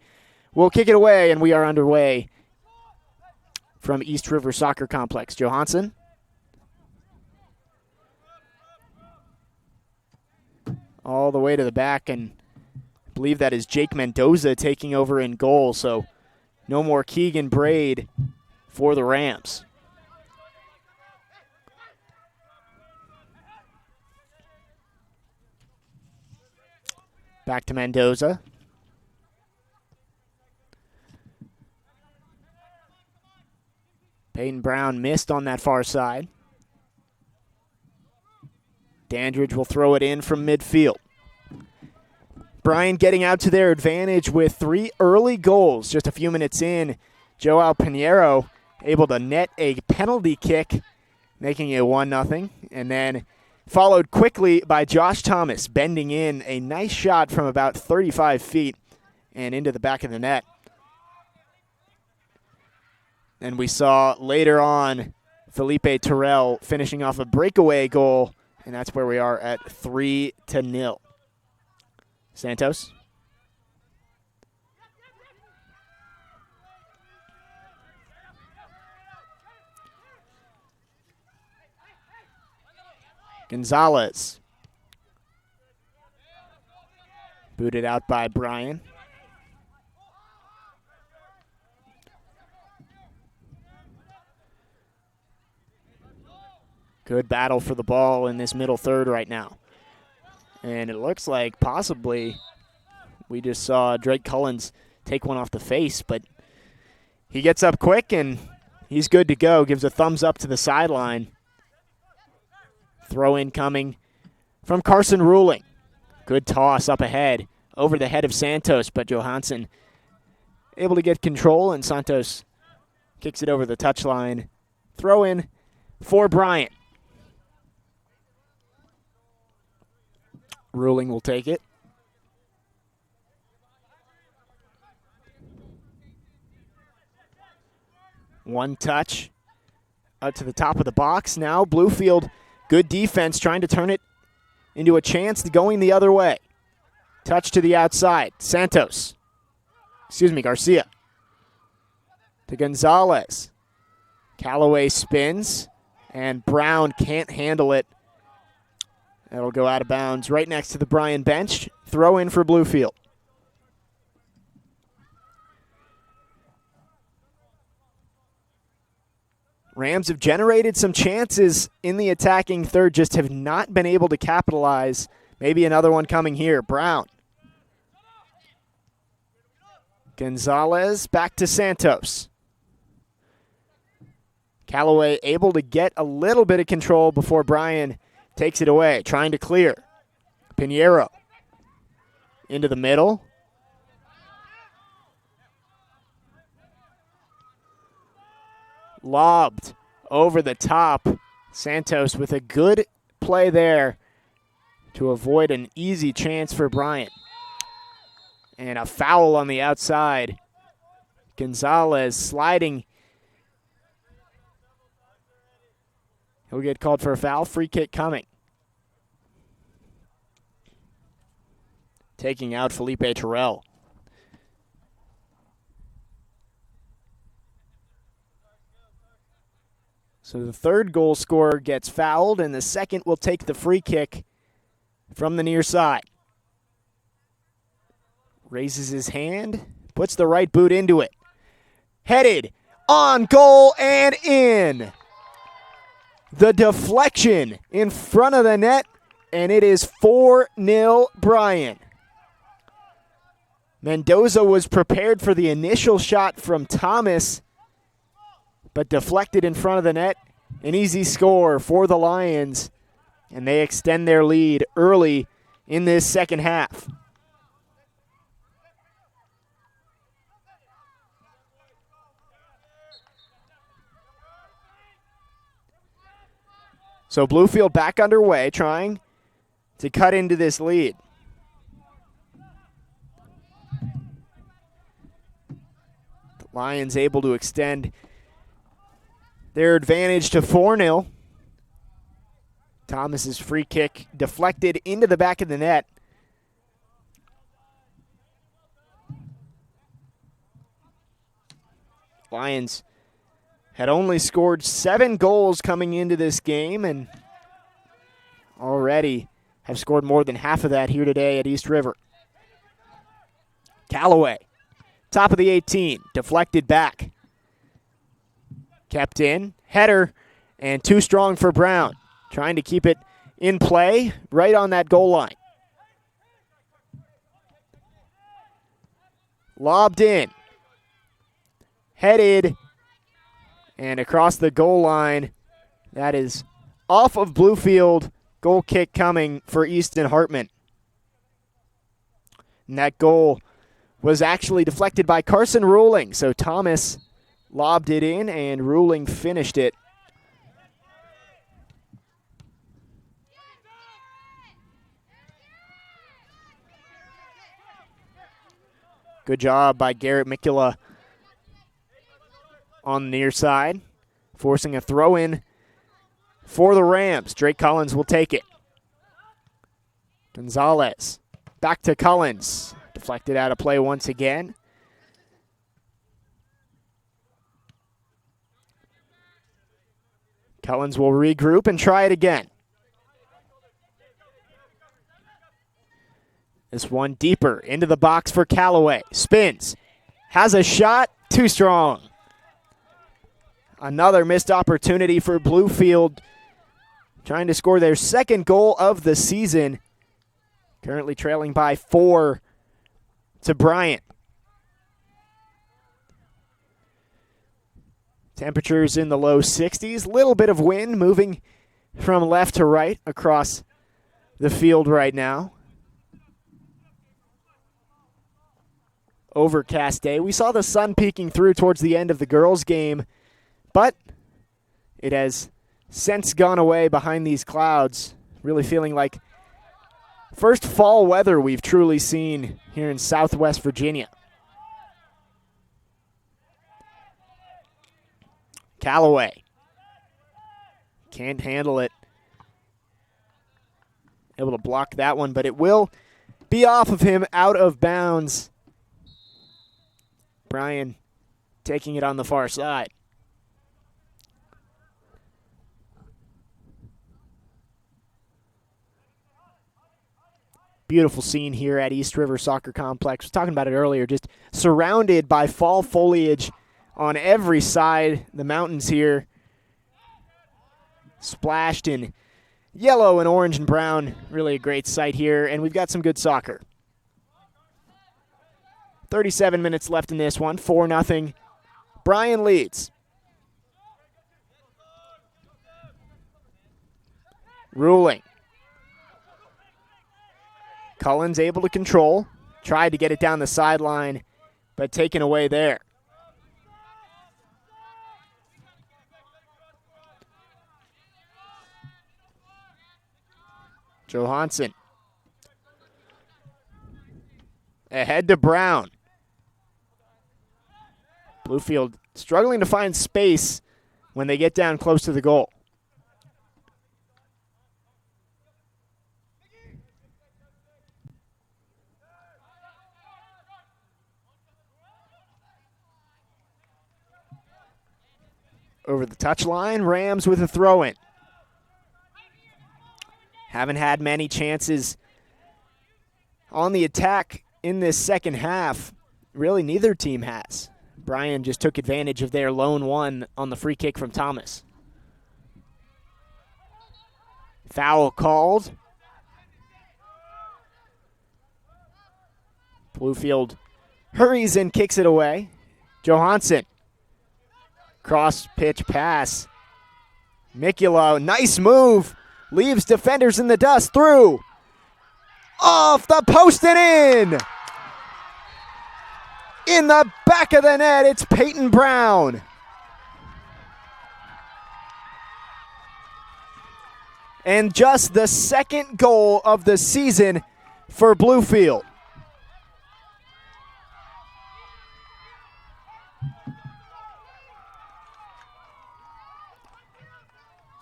will kick it away, and we are underway from East River Soccer Complex. Johansson. All the way to the back, and I believe that is Jake Mendoza taking over in goal, so no more Keegan Braid for the Rams. Back to Mendoza. Peyton Brown missed on that far side. Dandridge will throw it in from midfield. Bryan getting out to their advantage with 3 early goals just a few minutes in. Joao Pinheiro able to net a penalty kick, making it 1-0, and then followed quickly by Josh Thomas, bending in a nice shot from about 35 feet and into the back of the net. And we saw later on Felipe Terrell finishing off a breakaway goal, and that's where we are at 3-0. Santos. Gonzalez. Booted out by Bryan. Good battle for the ball in this middle third right now. And it looks like possibly we just saw Drake Cullens take one off the face, but he gets up quick and he's good to go. Gives a thumbs up to the sideline. Throw in coming from Carson Ruling. Good toss up ahead over the head of Santos, but Johansson able to get control, and Santos kicks it over the touchline. Throw in for Bryan. Ruling will take it. One touch out to the top of the box. Now Bluefield, good defense, trying to turn it into a chance going the other way. Touch to the outside. Garcia. To Gonzalez. Callaway spins, and Brown can't handle it. That'll go out of bounds right next to the Bryan bench. Throw in for Bluefield. Rams have generated some chances in the attacking third, just have not been able to capitalize. Maybe another one coming here. Brown. Gonzalez back to Santos. Callaway able to get a little bit of control before Bryan takes it away, trying to clear. Pinheiro into the middle. Lobbed over the top. Santos with a good play there to avoid an easy chance for Bryan. And a foul on the outside. Gonzalez sliding. He'll get called for a foul. Free kick coming. Taking out Felipe Terrell. So the third goal scorer gets fouled, and the second will take the free kick from the near side. Raises his hand, puts the right boot into it. Headed, on goal, and in. The deflection in front of the net, and it is 4-0 Bryan. Mendoza was prepared for the initial shot from Thomas, but deflected in front of the net. An easy score for the Lions, and they extend their lead early in this second half. So Bluefield back underway, trying to cut into this lead. Lions able to extend their advantage to 4-0. Thomas's free kick deflected into the back of the net. Lions had only scored 7 goals coming into this game and already have scored more than half of that here today at East River. Callaway, top of the 18, deflected back. Kept in, header, and too strong for Brown. Trying to keep it in play right on that goal line. Lobbed in. Headed and across the goal line. That is off of Bluefield. Goal kick coming for Easton Hartman. And that goal was actually deflected by Carson Ruling. So Thomas lobbed it in and Ruling finished it. Good job by Garrett Mikula on the near side, forcing a throw-in for the Rams. Drake Collins will take it. Gonzalez back to Collins. Deflected out of play once again. Collins will regroup and try it again. This one deeper into the box for Callaway. Spins. Has a shot. Too strong. Another missed opportunity for Bluefield. Trying to score their second goal of the season. Currently trailing by 4 to Bryan. Temperatures in the low 60s. Little bit of wind moving from left to right across the field right now. Overcast day. We saw the sun peeking through towards the end of the girls' game, but it has since gone away behind these clouds. Really feeling like first fall weather we've truly seen here in Southwest Virginia. Callaway can't handle it. Able to block that one, but it will be off of him, out of bounds. Bryan taking it on the far side. Beautiful scene here at East River Soccer Complex. I was talking about it earlier, just surrounded by fall foliage on every side. The mountains here splashed in yellow and orange and brown. Really a great sight here, and we've got some good soccer. 37 minutes left in this one, 4-0. Bryan leads. Ruling. Collins able to control. Tried to get it down the sideline, but taken away there. Johansson. Ahead to Brown. Bluefield struggling to find space when they get down close to the goal. Over the touchline, Rams with a throw-in. Haven't had many chances on the attack in this second half. Really, neither team has. Bryan just took advantage of their lone one on the free kick from Thomas. Foul called. Bluefield hurries and kicks it away. Johansson. Cross pitch pass. Mikula, nice move. Leaves defenders in the dust. Through. Off the post and in. In the back of the net, it's Peyton Brown. And just the second goal of the season for Bluefield.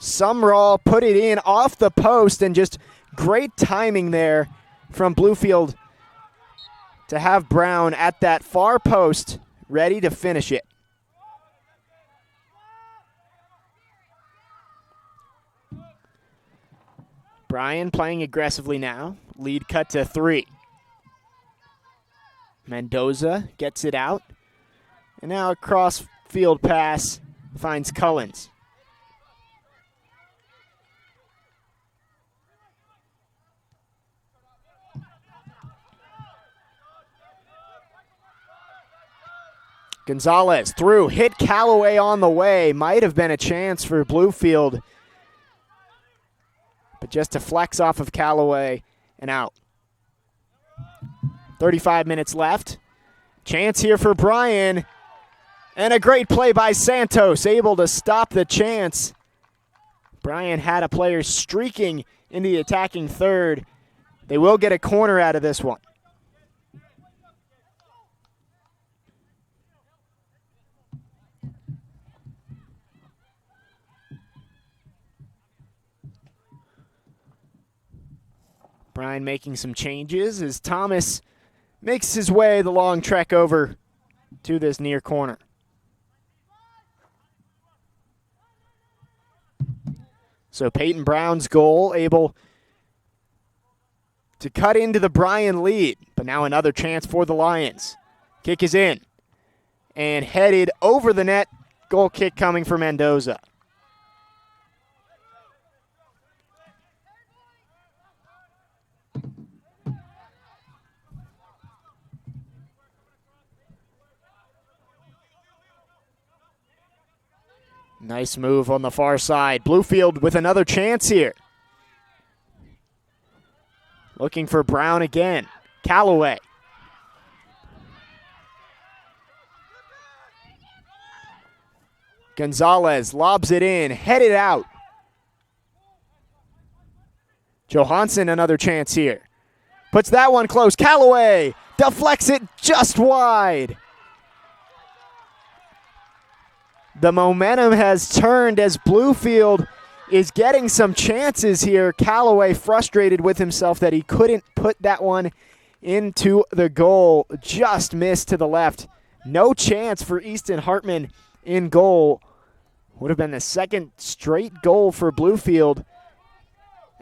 Sumrall put it in off the post, and just great timing there from Bluefield to have Brown at that far post ready to finish it. Bryan playing aggressively now. Lead cut to 3. Mendoza gets it out. And now a cross-field pass finds Cullens. Gonzalez through, hit Callaway on the way. Might have been a chance for Bluefield, but just to flex off of Callaway and out. 35 minutes left. Chance here for Bryan. And a great play by Santos, able to stop the chance. Bryan had a player streaking into the attacking third. They will get a corner out of this one. Bryan making some changes as Thomas makes his way the long trek over to this near corner. So Peyton Brown's goal able to cut into the Bryan lead, but now another chance for the Lions. Kick is in and headed over the net. Goal kick coming for Mendoza. Nice move on the far side. Bluefield with another chance here. Looking for Brown again. Callaway. Gonzalez lobs it in, headed out. Johansson another chance here. Puts that one close. Callaway deflects it just wide. The momentum has turned as Bluefield is getting some chances here. Callaway frustrated with himself that he couldn't put that one into the goal. Just missed to the left. No chance for Easton Hartman in goal. Would have been the second straight goal for Bluefield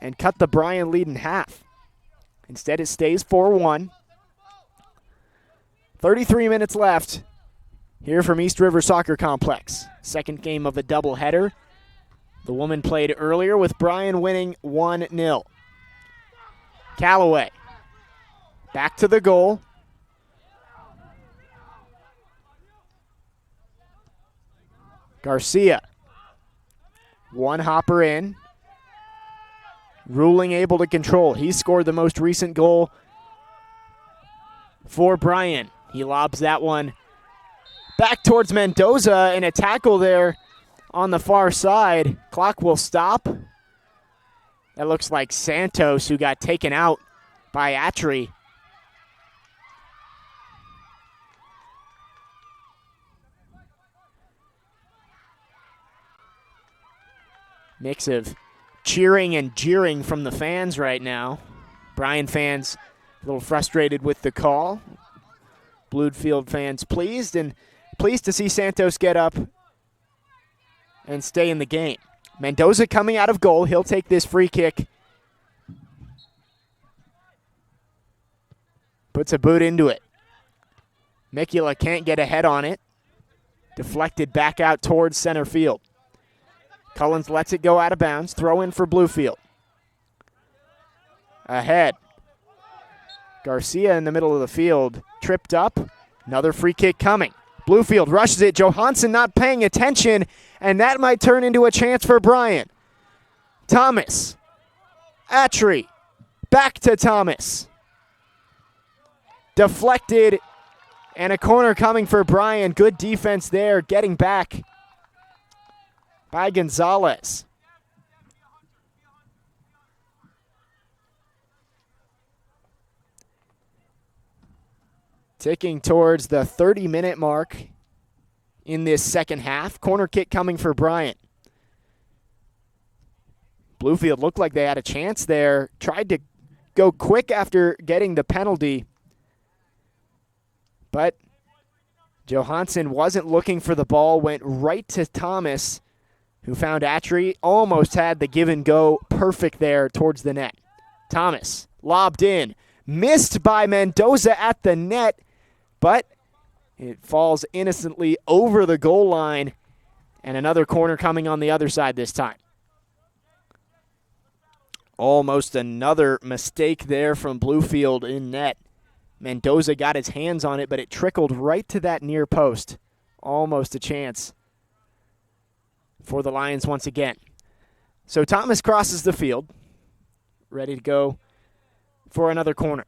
and cut the Bryan lead in half. Instead, it stays 4-1. 33 minutes left here from East River Soccer Complex. Second game of a doubleheader. The woman played earlier with Bryan winning 1-0. Callaway back to the goal. Garcia. One hopper in. Ruling able to control. He scored the most recent goal for Bryan. He lobs that one back towards Mendoza, and a tackle there on the far side. Clock will stop. That looks like Santos, who got taken out by Atri. Mix of cheering and jeering from the fans right now. Bryan fans a little frustrated with the call. Bluefield fans pleased, and pleased to see Santos get up and stay in the game. Mendoza coming out of goal. He'll take this free kick. Puts a boot into it. Mikula can't get a head on it. Deflected back out towards center field. Cullens lets it go out of bounds. Throw in for Bluefield. Ahead. Garcia in the middle of the field. Tripped up. Another free kick coming. Bluefield rushes it. Johansson not paying attention, and that might turn into a chance for Bryan. Thomas. Atri. Back to Thomas. Deflected, and a corner coming for Bryan. Good defense there, getting back by Gonzalez. Ticking towards the 30-minute mark in this second half. Corner kick coming for Bryan. Bluefield looked like they had a chance there. Tried to go quick after getting the penalty. But Johansson wasn't looking for the ball, went right to Thomas, who found Attree. Almost had the give and go perfect there towards the net. Thomas lobbed in. Missed by Mendoza at the net, but it falls innocently over the goal line. And another corner coming on the other side this time. Almost another mistake there from Bluefield in net. Mendoza got his hands on it, but it trickled right to that near post. Almost a chance for the Lions once again. So Thomas crosses the field, ready to go for another corner.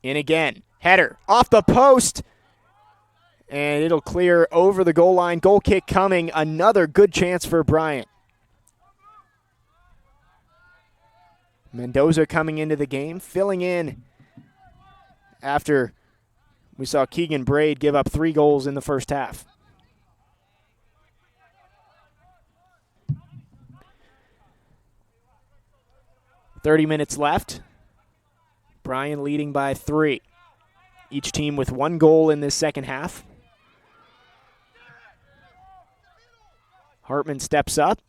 In again. Header off the post. And it'll clear over the goal line. Goal kick coming. Another good chance for Bryan. Mendoza coming into the game, filling in after we saw Keegan Braid give up 3 goals in the first half. .30 minutes left. Bryan leading by 3. Each team with 1 goal in this second half. Hartman steps up,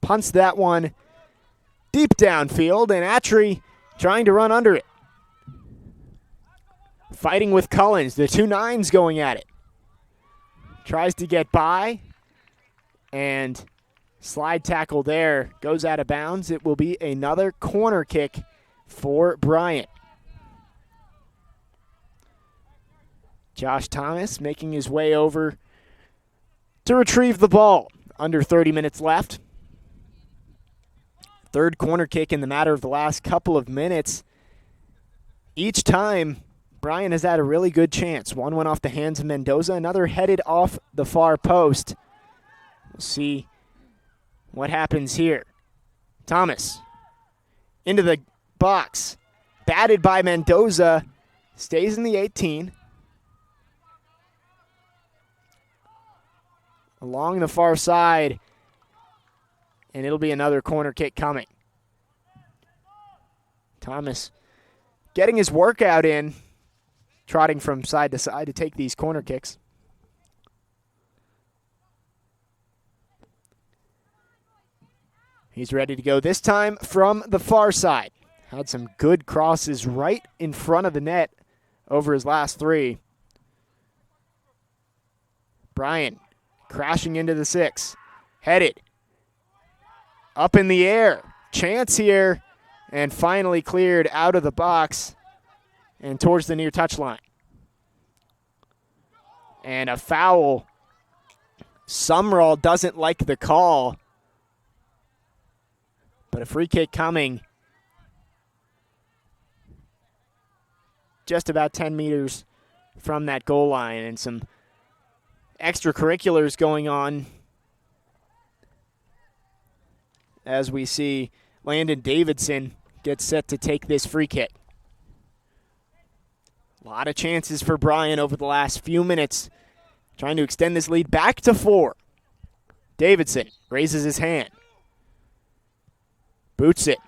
punts that one deep downfield, and Attree trying to run under it. Fighting with Cullens, the 2 9s going at it. Tries to get by, and slide tackle there, goes out of bounds. It will be another corner kick for Bryan. Josh Thomas making his way over to retrieve the ball. Under 30 minutes left. Third corner kick in the matter of the last couple of minutes. Each time, Bryan has had a really good chance. One went off the hands of Mendoza, another headed off the far post. We'll see what happens here. Thomas into the box. Batted by Mendoza. Stays in the 18. Along the far side, and it'll be another corner kick coming. Thomas getting his workout in, trotting from side to side to take these corner kicks. He's ready to go this time from the far side. Had some good crosses right in front of the net over his last 3. Bryan crashing into the 6. Headed. Up in the air. Chance here. And finally cleared out of the box and towards the near touchline. And a foul. Sumrall doesn't like the call. But a free kick coming. Just about 10 meters from that goal line, and some extracurriculars going on as we see Landon Davidson get set to take this free kick. A lot of chances for Bryan over the last few minutes, trying to extend this lead back to 4. Davidson raises his hand. Boots it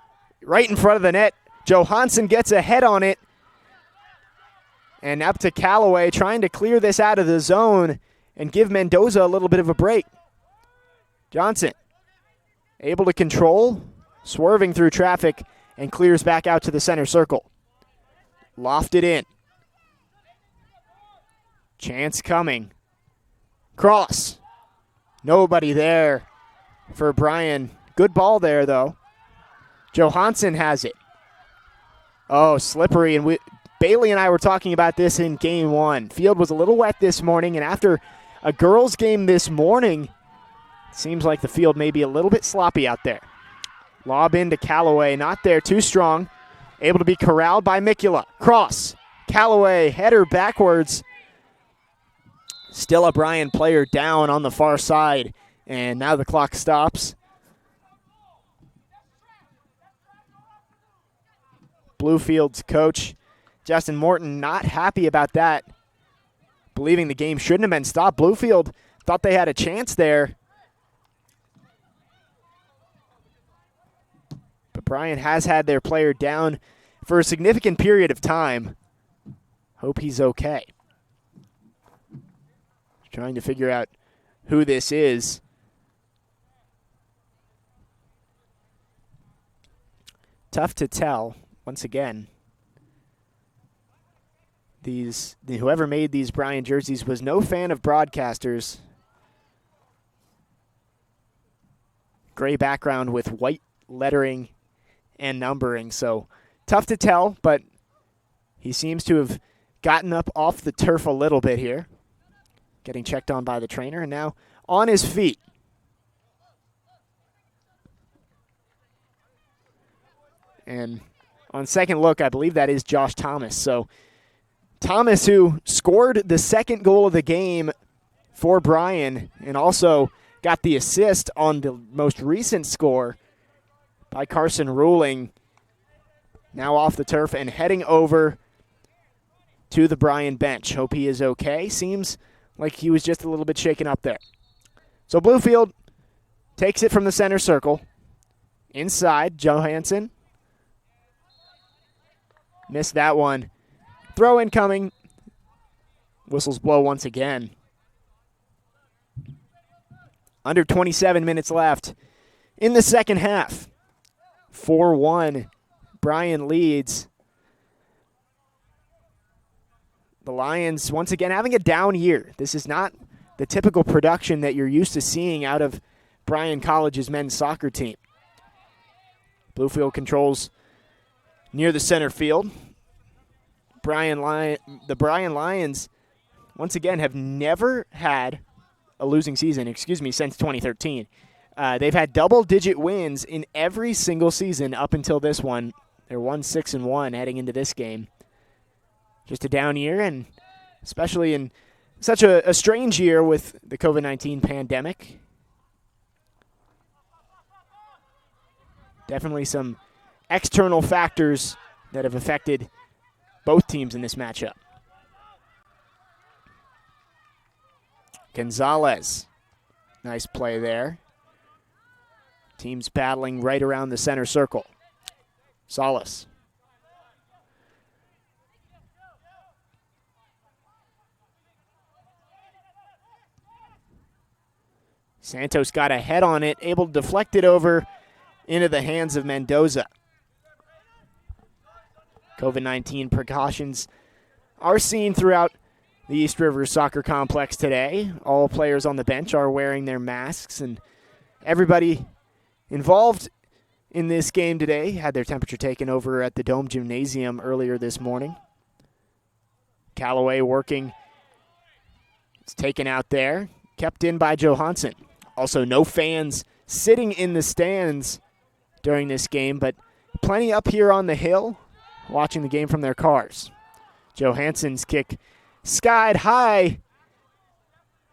right in front of the net. Johansson gets a head on it. And up to Callaway, trying to clear this out of the zone and give Mendoza a little bit of a break. Johnson able to control, swerving through traffic, and clears back out to the center circle. Lofted in. Chance coming. Cross. Nobody there for Bryan. Good ball there, though. Johansson has it. Oh, slippery. And Bailey and I were talking about this in game 1. Field was a little wet this morning, and after a girls' game this morning, it seems like the field may be a little bit sloppy out there. Lob into Callaway, not there, too strong. Able to be corralled by Mikula. Cross. Callaway, header backwards. Still a Bryan player down on the far side, and now the clock stops. Bluefield's coach, Justin Morton, not happy about that. believing the game shouldn't have been stopped. Bluefield thought they had a chance there. But Bryan has had their player down for a significant period of time. Hope he's okay. Trying to figure out who this is. Tough to tell, once again. Whoever made these Bryan jerseys was no fan of broadcasters. Gray background with white lettering and numbering, so tough to tell, but he seems to have gotten up off the turf a little bit here. Getting checked on by the trainer, and now on his feet. And on second look, I believe that is Josh Thomas. So Thomas, who scored the second goal of the game for Bryan and also got the assist on the most recent score by Carson Ruling, now off the turf and heading over to the Bryan bench. Hope he is okay. Seems like he was just a little bit shaken up there. So Bluefield takes it from the center circle. Inside, Johansson. Missed that one. Throw incoming. Whistles blow once again. Under 27 minutes left in the second half. 4-1. Bryan leads. The Lions, once again, having a down year. This is not the typical production that you're used to seeing out of Bryan College's men's soccer team. Bluefield controls near the center field. The Bryan Lions, once again, have never had a losing season, since 2013. They've had double-digit wins in every single season up until this one. They're 1-6-1 heading into this game. Just a down year, and especially in such a strange year with the COVID-19 pandemic. Definitely some external factors that have affected both teams in this matchup. Gonzalez. Nice play there. Teams battling right around the center circle. Salas. Santos got a head on it, able to deflect it over into the hands of Mendoza. COVID-19 precautions are seen throughout the East River Soccer Complex today. All players on the bench are wearing their masks, and everybody involved in this game today had their temperature taken over at the Dome Gymnasium earlier this morning. Callaway working. It's taken out there, kept in by Johansson. Also, no fans sitting in the stands during this game, but plenty up here on the hill watching the game from their cars. Johansson's kick skied high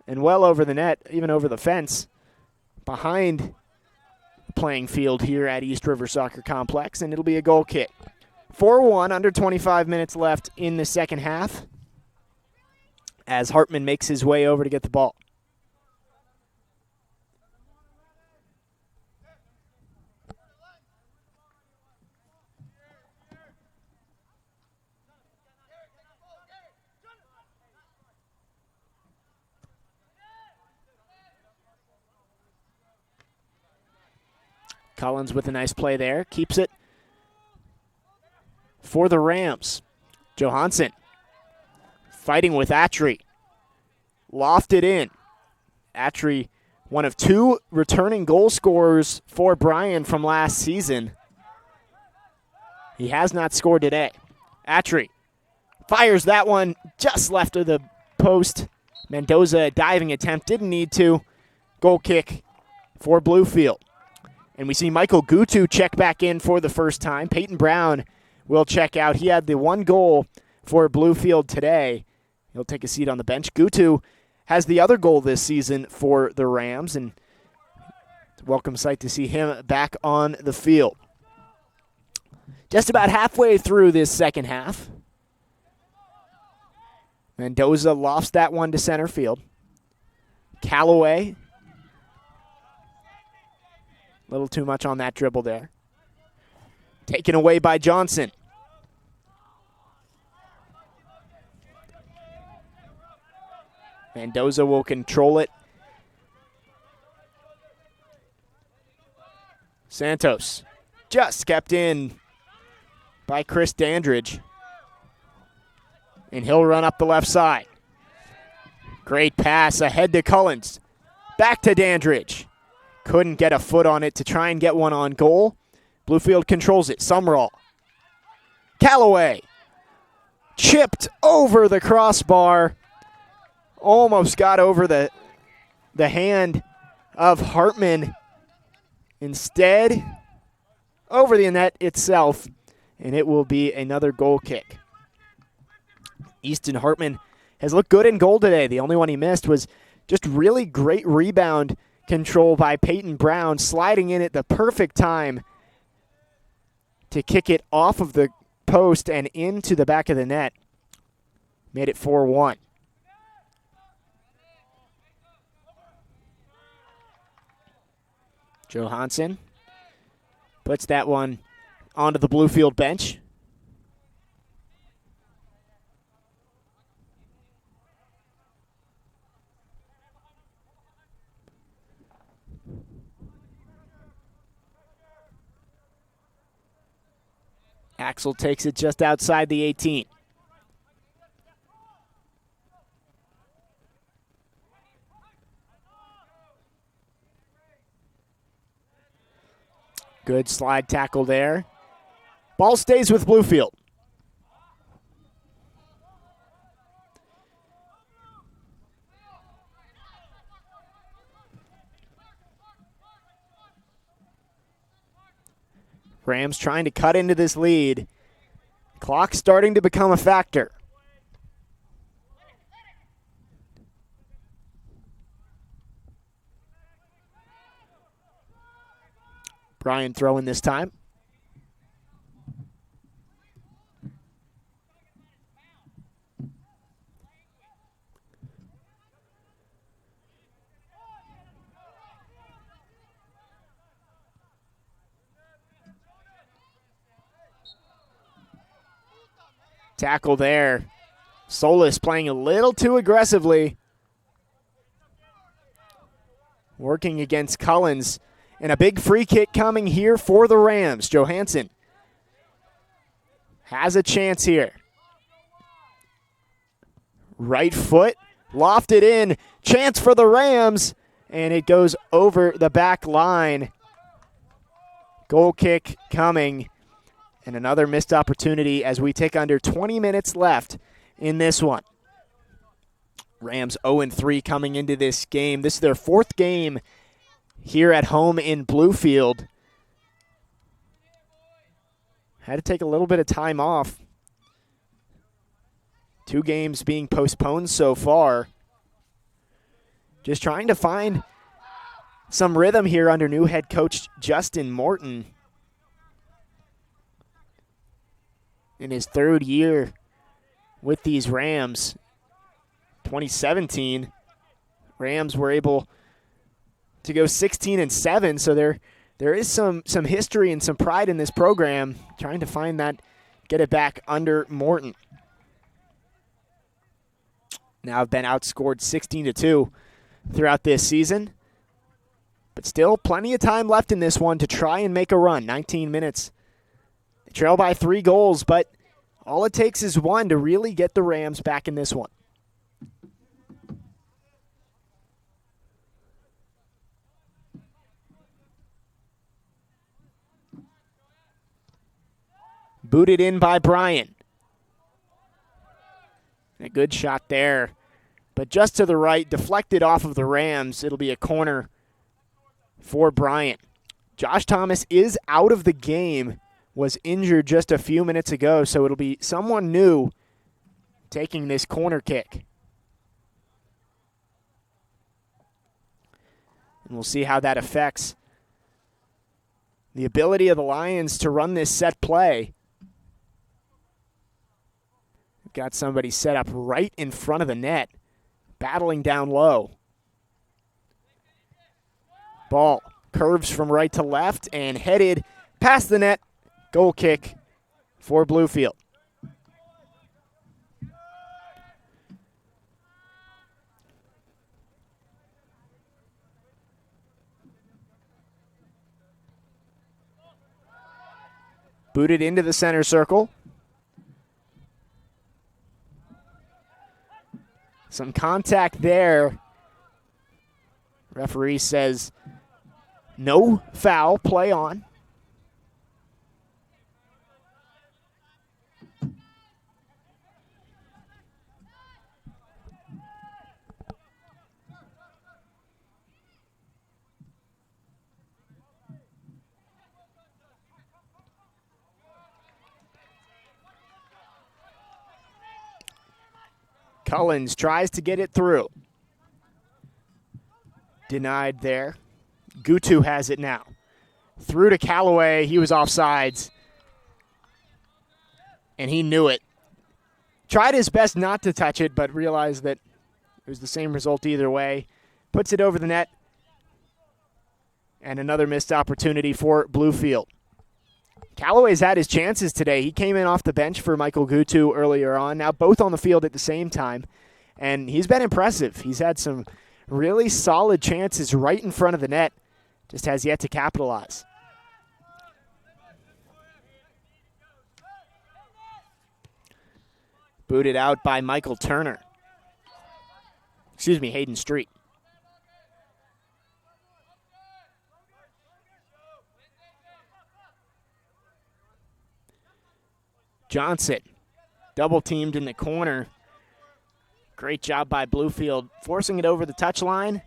and well over the net, even over the fence, behind the playing field here at East River Soccer Complex, and it'll be a goal kick. 4-1, under 25 minutes left in the second half as Hartman makes his way over to get the ball. Collins with a nice play there. Keeps it for the Rams. Johansson fighting with Attree. Lofted in. Attree, one of two returning goal scorers for Bryan from last season. He has not scored today. Attree fires that one just left of the post. Mendoza, a diving attempt, didn't need to. Goal kick for Bluefield. And we see Michael Gutu check back in for the first time. Peyton Brown will check out. He had the one goal for Bluefield today. He'll take a seat on the bench. Gutu has the other goal this season for the Rams, and it's a welcome sight to see him back on the field. Just about halfway through this second half. Mendoza lofts that one to center field. Callaway. A little too much on that dribble there. Taken away by Johnson. Mendoza will control it. Santos just kept in by Chris Dandridge. And he'll run up the left side. Great pass ahead to Cullens. Back to Dandridge. Couldn't get a foot on it to try and get one on goal. Bluefield controls it. Summerall. Callaway. Chipped over the crossbar. Almost got over the hand of Hartman. Instead, over the net itself, and it will be another goal kick. Easton Hartman has looked good in goal today. The only one he missed was just really great rebound control by Peyton Brown, sliding in at the perfect time to kick it off of the post and into the back of the net. Made it 4-1. Johansson puts that one onto the Bluefield bench. Axel takes it just outside the 18. Good slide tackle there. Ball stays with Bluefield. Rams trying to cut into this lead. Clock starting to become a factor. Bryan throwing this time. Tackle there. Solis playing a little too aggressively. Working against Cullens. And a big free kick coming here for the Rams. Johansson has a chance here. Right foot, lofted in. Chance for the Rams. And it goes over the back line. Goal kick coming. And another missed opportunity as we take under 20 minutes left in this one. Rams 0-3 coming into this game. This is their fourth game here at home in Bluefield. Had to take a little bit of time off. 2 games being postponed so far. Just trying to find some rhythm here under new head coach Justin Morton. In his third year with these Rams. 2017, Rams were able to go 16-7, so there is some history and some pride in this program, trying to find that, get it back under Morton. Now have been outscored 16-2 throughout this season, but still plenty of time left in this one to try and make a run. 19 minutes. They trail by 3 goals, but all it takes is one to really get the Rams back in this one. Booted in by Bryan. A good shot there, but just to the right, deflected off of the Rams. It'll be a corner for Bryan. Josh Thomas is out of the game, was injured just a few minutes ago, so it'll be someone new taking this corner kick. And we'll see how that affects the ability of the Lions to run this set play. got somebody set up right in front of the net, battling down low. Ball curves from right to left and headed past the net. Goal kick for Bluefield. Booted into the center circle. Some contact there. Referee says no foul, play on. Cullens tries to get it through. Denied there. Gutu has it now. Through to Callaway. He was offsides. And he knew it. Tried his best not to touch it, but realized that it was the same result either way. Puts it over the net. And another missed opportunity for Bluefield. Callaway's had his chances today. He came in off the bench for Michael Gutu earlier on. Now both on the field at the same time. And he's been impressive. He's had some really solid chances right in front of the net. Just has yet to capitalize. Booted out by Michael Turner. Excuse me, Hayden Street. Johnson, double teamed in the corner. Great job by Bluefield, forcing it over the touchline.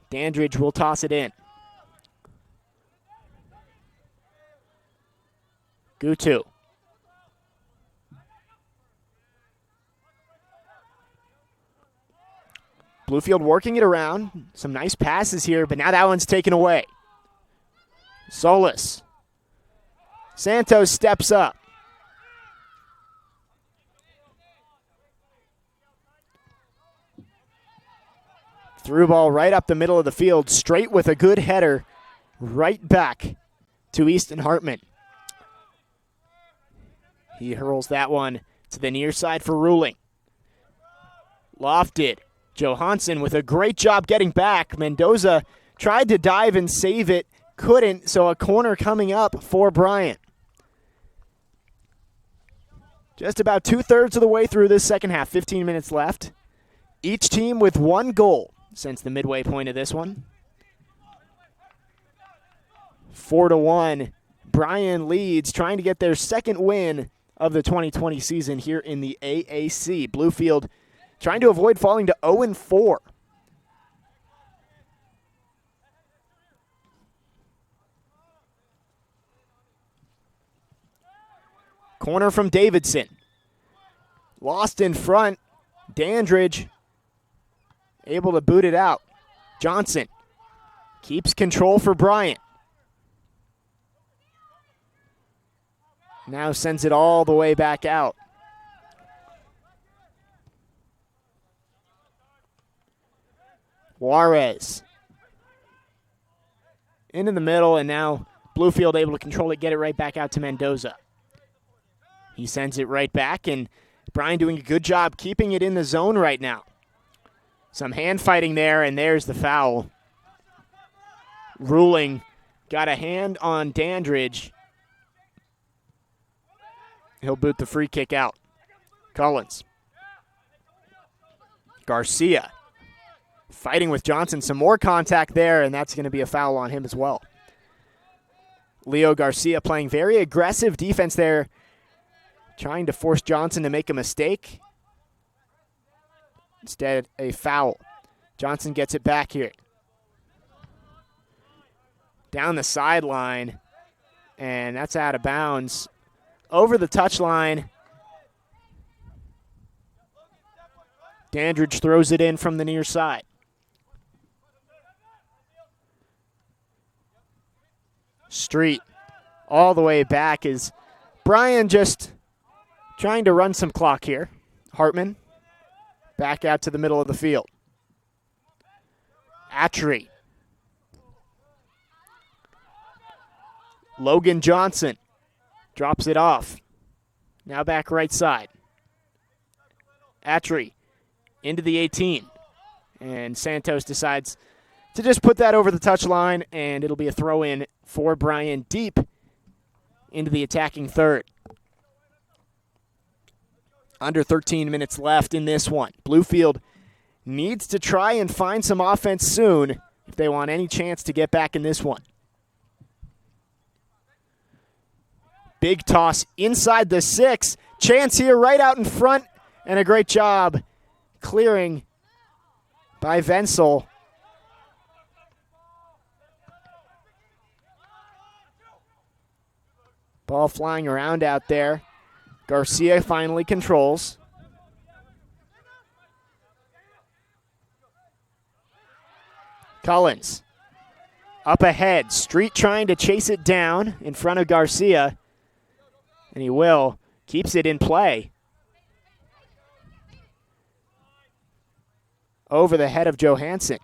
Dandridge will toss it in. Gutu. Bluefield working it around. Some nice passes here, but now that one's taken away. Solis. Santos steps up. Through ball right up the middle of the field, straight with a good header, right back to Easton Hartman. He hurls that one to the near side for Ruling. Lofted. Johansson with a great job getting back. Mendoza tried to dive and save it, couldn't, so a corner coming up for Bryan. Just about 2/3 of the way through this second half, 15 minutes left. Each team with one goal since the midway point of this one. 4-1. Bryan leads, trying to get their second win of the 2020 season here in the AAC. Bluefield trying to avoid falling to 0-4. Corner from Davidson. Lost in front. Dandridge able to boot it out. Johnson keeps control for Bryan. Now sends it all the way back out. Juarez into the middle, and now Bluefield able to control it, get it right back out to Mendoza. He sends it right back, and Bryan doing a good job keeping it in the zone right now. Some hand fighting there, and there's the foul. Ruling got a hand on Dandridge. He'll boot the free kick out. Collins. Garcia fighting with Johnson. Some more contact there, and that's going to be a foul on him as well. Leo Garcia playing very aggressive defense there, trying to force Johnson to make a mistake. Instead, a foul. Johnson gets it back here. Down the sideline, and that's out of bounds. Over the touchline. Dandridge throws it in from the near side. Street all the way back as Bryan just trying to run some clock here. Hartman back out to the middle of the field. Atry. Logan Johnson drops it off. Now back right side. Atry into the 18. And Santos decides to just put that over the touchline, and it'll be a throw-in for Bryan deep into the attacking third. Under 13 minutes left in this one. Bluefield needs to try and find some offense soon if they want any chance to get back in this one. Big toss inside the 6. Chance here right out in front, and a great job clearing by Wenzel. Ball flying around out there. Garcia finally controls. Collins up ahead. Street trying to chase it down in front of Garcia. And he will. Keeps it in play. Over the head of Johansson.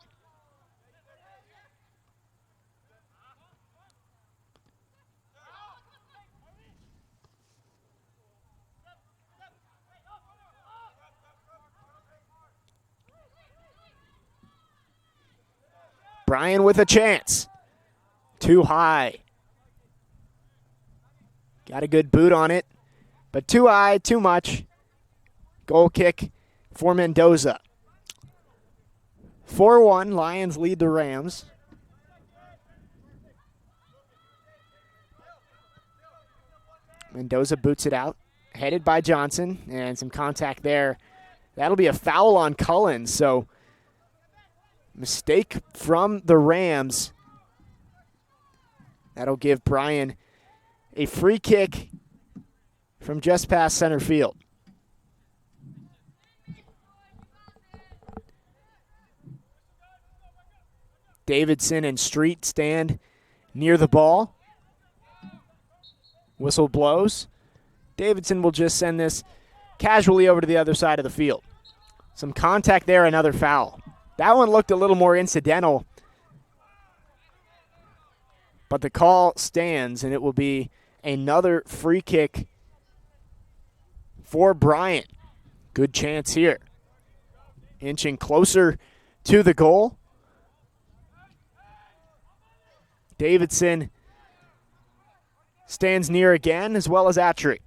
Bryan with a chance. Too high. Got a good boot on it, but too high, too much. Goal kick for Mendoza. 4-1, Lions lead the Rams. Mendoza boots it out, headed by Johnson, and some contact there. That'll be a foul on Collins, so mistake from the Rams. That'll give Bryan a free kick from just past center field. Davidson and Street stand near the ball. Whistle blows. Davidson will just send this casually over to the other side of the field. Some contact there, another foul. That one looked a little more incidental, but the call stands, and it will be another free kick for Bryan. Good chance here. Inching closer to the goal. Davidson stands near again, as well as Atry.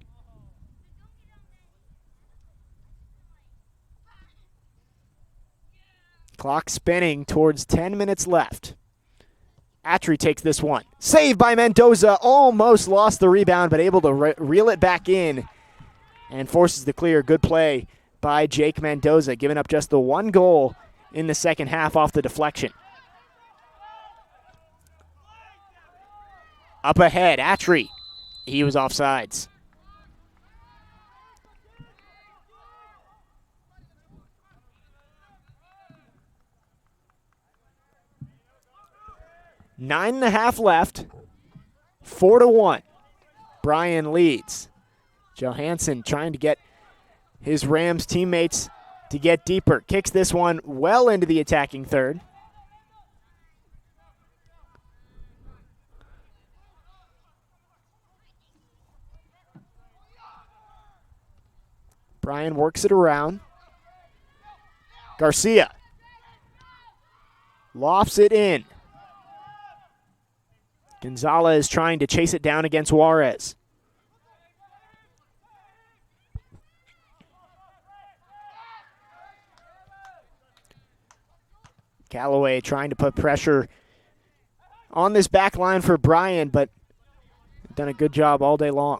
Clock spinning towards 10 minutes left. Atry takes this one. Saved by Mendoza. Almost lost the rebound, but able to reel it back in and forces the clear. Good play by Jake Mendoza, giving up just the one goal in the second half off the deflection. Up ahead, Atry. He was offsides. Nine and a half left. 4-1. Bryan leads. Johansson trying to get his Rams teammates to get deeper. Kicks this one well into the attacking third. Bryan works it around. Garcia lofts it in. Gonzalez trying to chase it down against Juarez. Callaway trying to put pressure on this back line for Bryan, but done a good job all day long.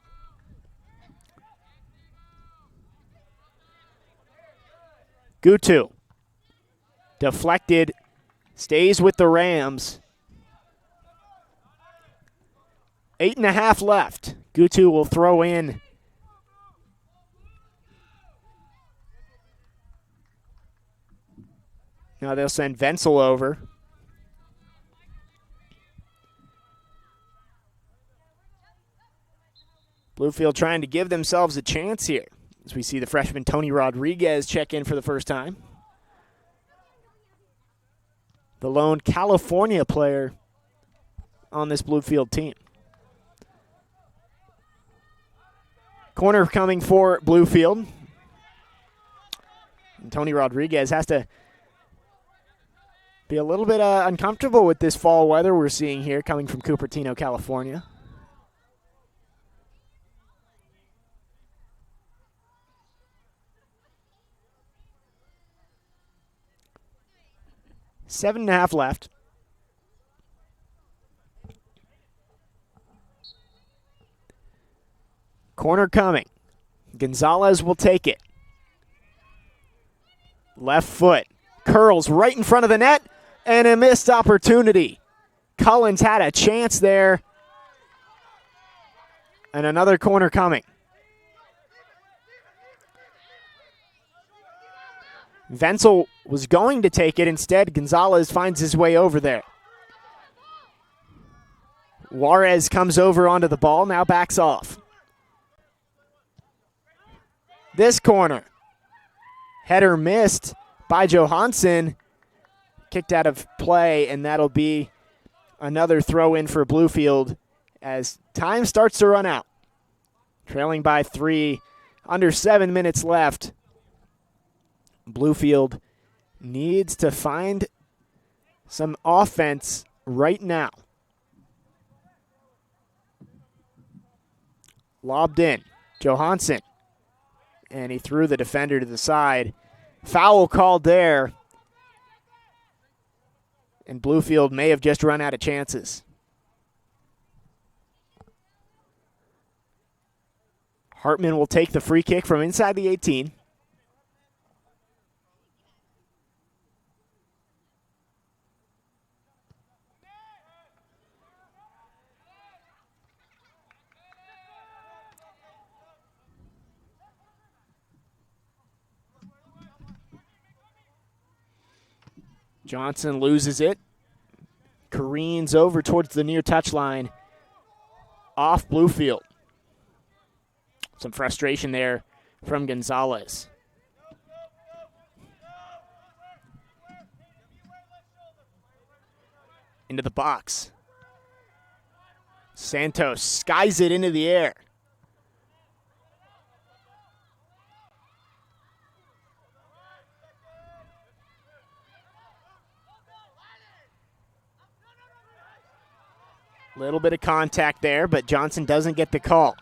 Gutu deflected, stays with the Rams. 8.5 left. Gutu will throw in. Now they'll send Wenzel over. Bluefield trying to give themselves a chance here. as we see the freshman Tony Rodriguez check in for the first time. The lone California player on this Bluefield team. Corner coming for Bluefield. And Tony Rodriguez has to be a little bit uncomfortable with this fall weather we're seeing here coming from Cupertino, California. Seven and a half left. Corner coming. Gonzalez will take it. Left foot. Curls right in front of the net, and a missed opportunity. Cullens had a chance there. And another corner coming. Wenzel was going to take it. Instead, Gonzalez finds his way over there. Juarez comes over onto the ball, now backs off. This corner. Header missed by Johansson. Kicked out of play, and that'll be another throw in for Bluefield as time starts to run out. Trailing by 3, under 7 minutes left. Bluefield needs to find some offense right now. Lobbed in. Johansson. And he threw the defender to the side. Foul called there. And Bluefield may have just run out of chances. Hartman will take the free kick from inside the 18. Johnson loses it. Careens over towards the near touchline. Off Bluefield. Some frustration there from Gonzalez. Into the box. Santos skies it into the air. Little bit of contact there, but Johnson doesn't get the call.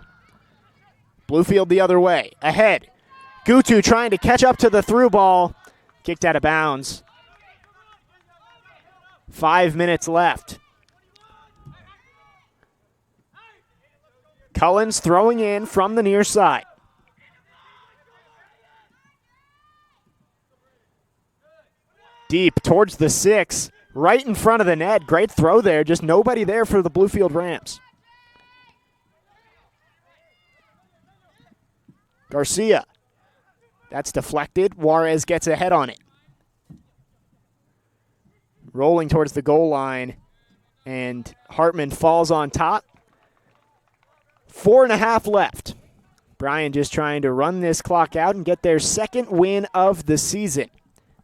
Bluefield the other way. Ahead. Gutu trying to catch up to the through ball. Kicked out of bounds. 5 minutes left. Cullens throwing in from the near side. Deep towards the 6. Right in front of the net. Great throw there. Just nobody there for the Bluefield Rams. Garcia. That's deflected. Juarez gets ahead on it. Rolling towards the goal line. And Hartman falls on top. 4.5 left. Bryan just trying to run this clock out and get their second win of the season.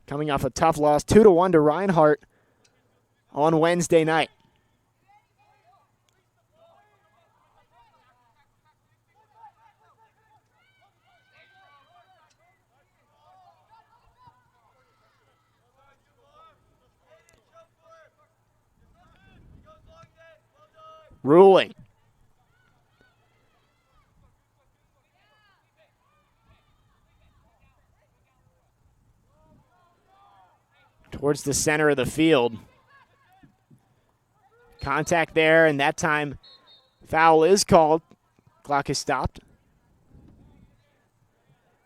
Coming off a tough loss, 2-1 to Reinhardt on Wednesday night. Ruling. Towards the center of the field. Contact there, and that time foul is called. Clock is stopped.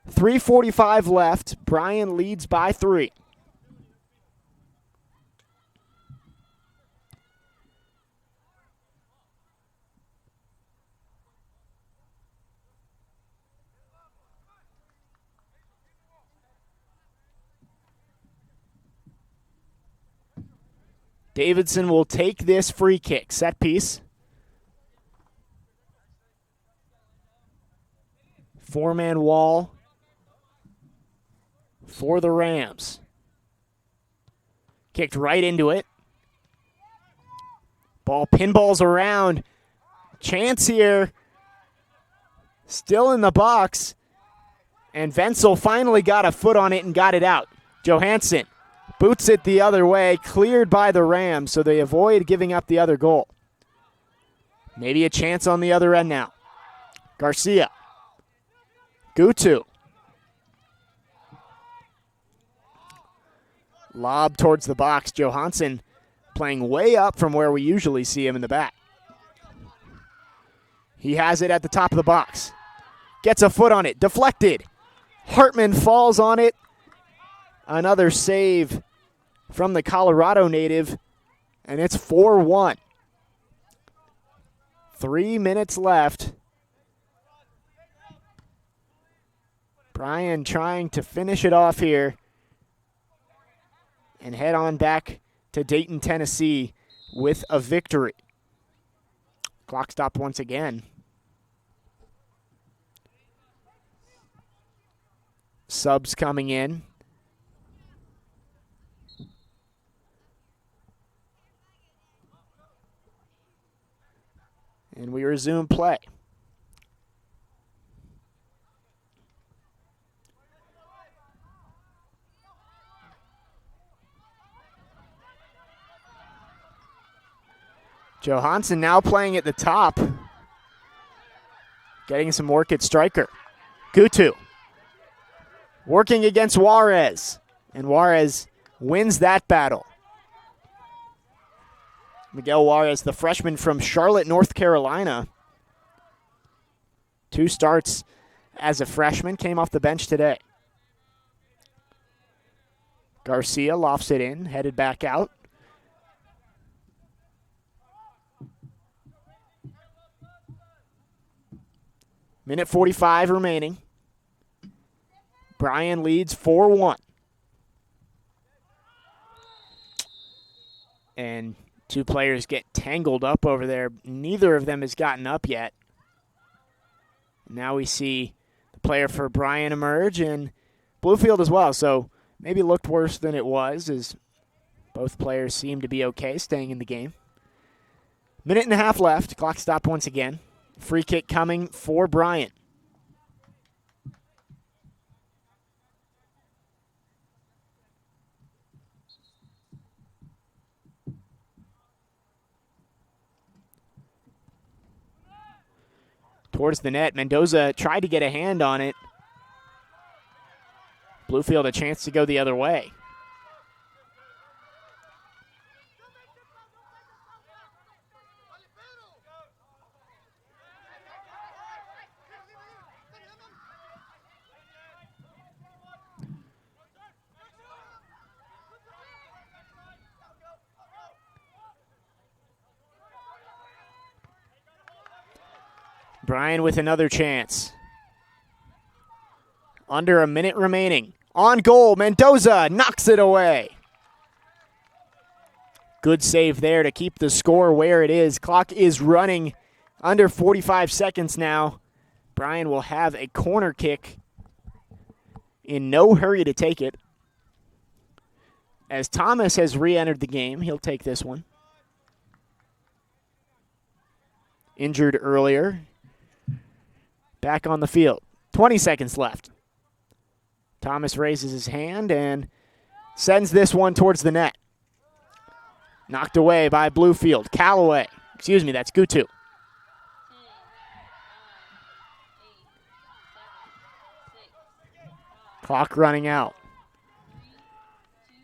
3:45 left. Bryan leads by 3. Davidson will take this free kick. Set piece. 4-man wall for the Rams. Kicked right into it. Ball pinballs around. Chance here. Still in the box. And Wenzel finally got a foot on it and got it out. Johansson boots it the other way, cleared by the Rams, so they avoid giving up the other goal. Maybe a chance on the other end now. Garcia. Gutu. Lob towards the box. Johansson playing way up from where we usually see him in the back. He has it at the top of the box. Gets a foot on it. Deflected. Hartman falls on it. Another save from the Colorado native, and it's 4-1. 3 minutes left. Bryan trying to finish it off here and head on back to Dayton, Tennessee with a victory. Clock stopped once again. Subs coming in. And we resume play. Johansson now playing at the top. Getting some work at striker. Gutu. Working against Juarez. And Juarez wins that battle. Miguel Juarez, the freshman from Charlotte, North Carolina. 2 starts as a freshman, came off the bench today. Garcia lofts it in, headed back out. Minute 45 remaining. Bryan leads 4-1. And 2 players get tangled up over there. Neither of them has gotten up yet. Now we see the player for Bryan emerge and Bluefield as well. So maybe looked worse than it was, as both players seem to be okay staying in the game. Minute and a half left. Clock stopped once again. Free kick coming for Bryan. Towards the net. Mendoza tried to get a hand on it. Bluefield a chance to go the other way. Bryan with another chance. Under a minute remaining. On goal, Mendoza knocks it away. Good save there to keep the score where it is. Clock is running under 45 seconds now. Bryan will have a corner kick. In no hurry to take it. As Thomas has re-entered the game, he'll take this one. Injured earlier. Back on the field. 20 seconds left. Thomas raises his hand and sends this one towards the net. Knocked away by Bluefield. Callaway. Excuse me, that's Gutu. Clock running out.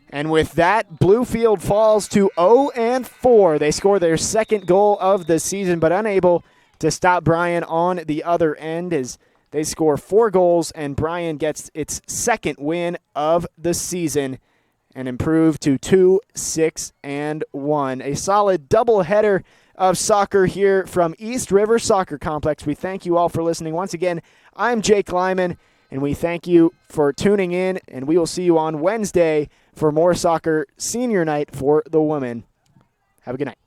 And with that, Bluefield falls to 0-4. They score their second goal of the season, but unable to stop Bryan on the other end as they score 4 goals, and Bryan gets its second win of the season and improve to 2-6-1. A solid doubleheader of soccer here from East River Soccer Complex. We thank you all for listening. Once again, I'm Jake Lyman, and we thank you for tuning in, and we will see you on Wednesday for more soccer senior night for the women. Have a good night.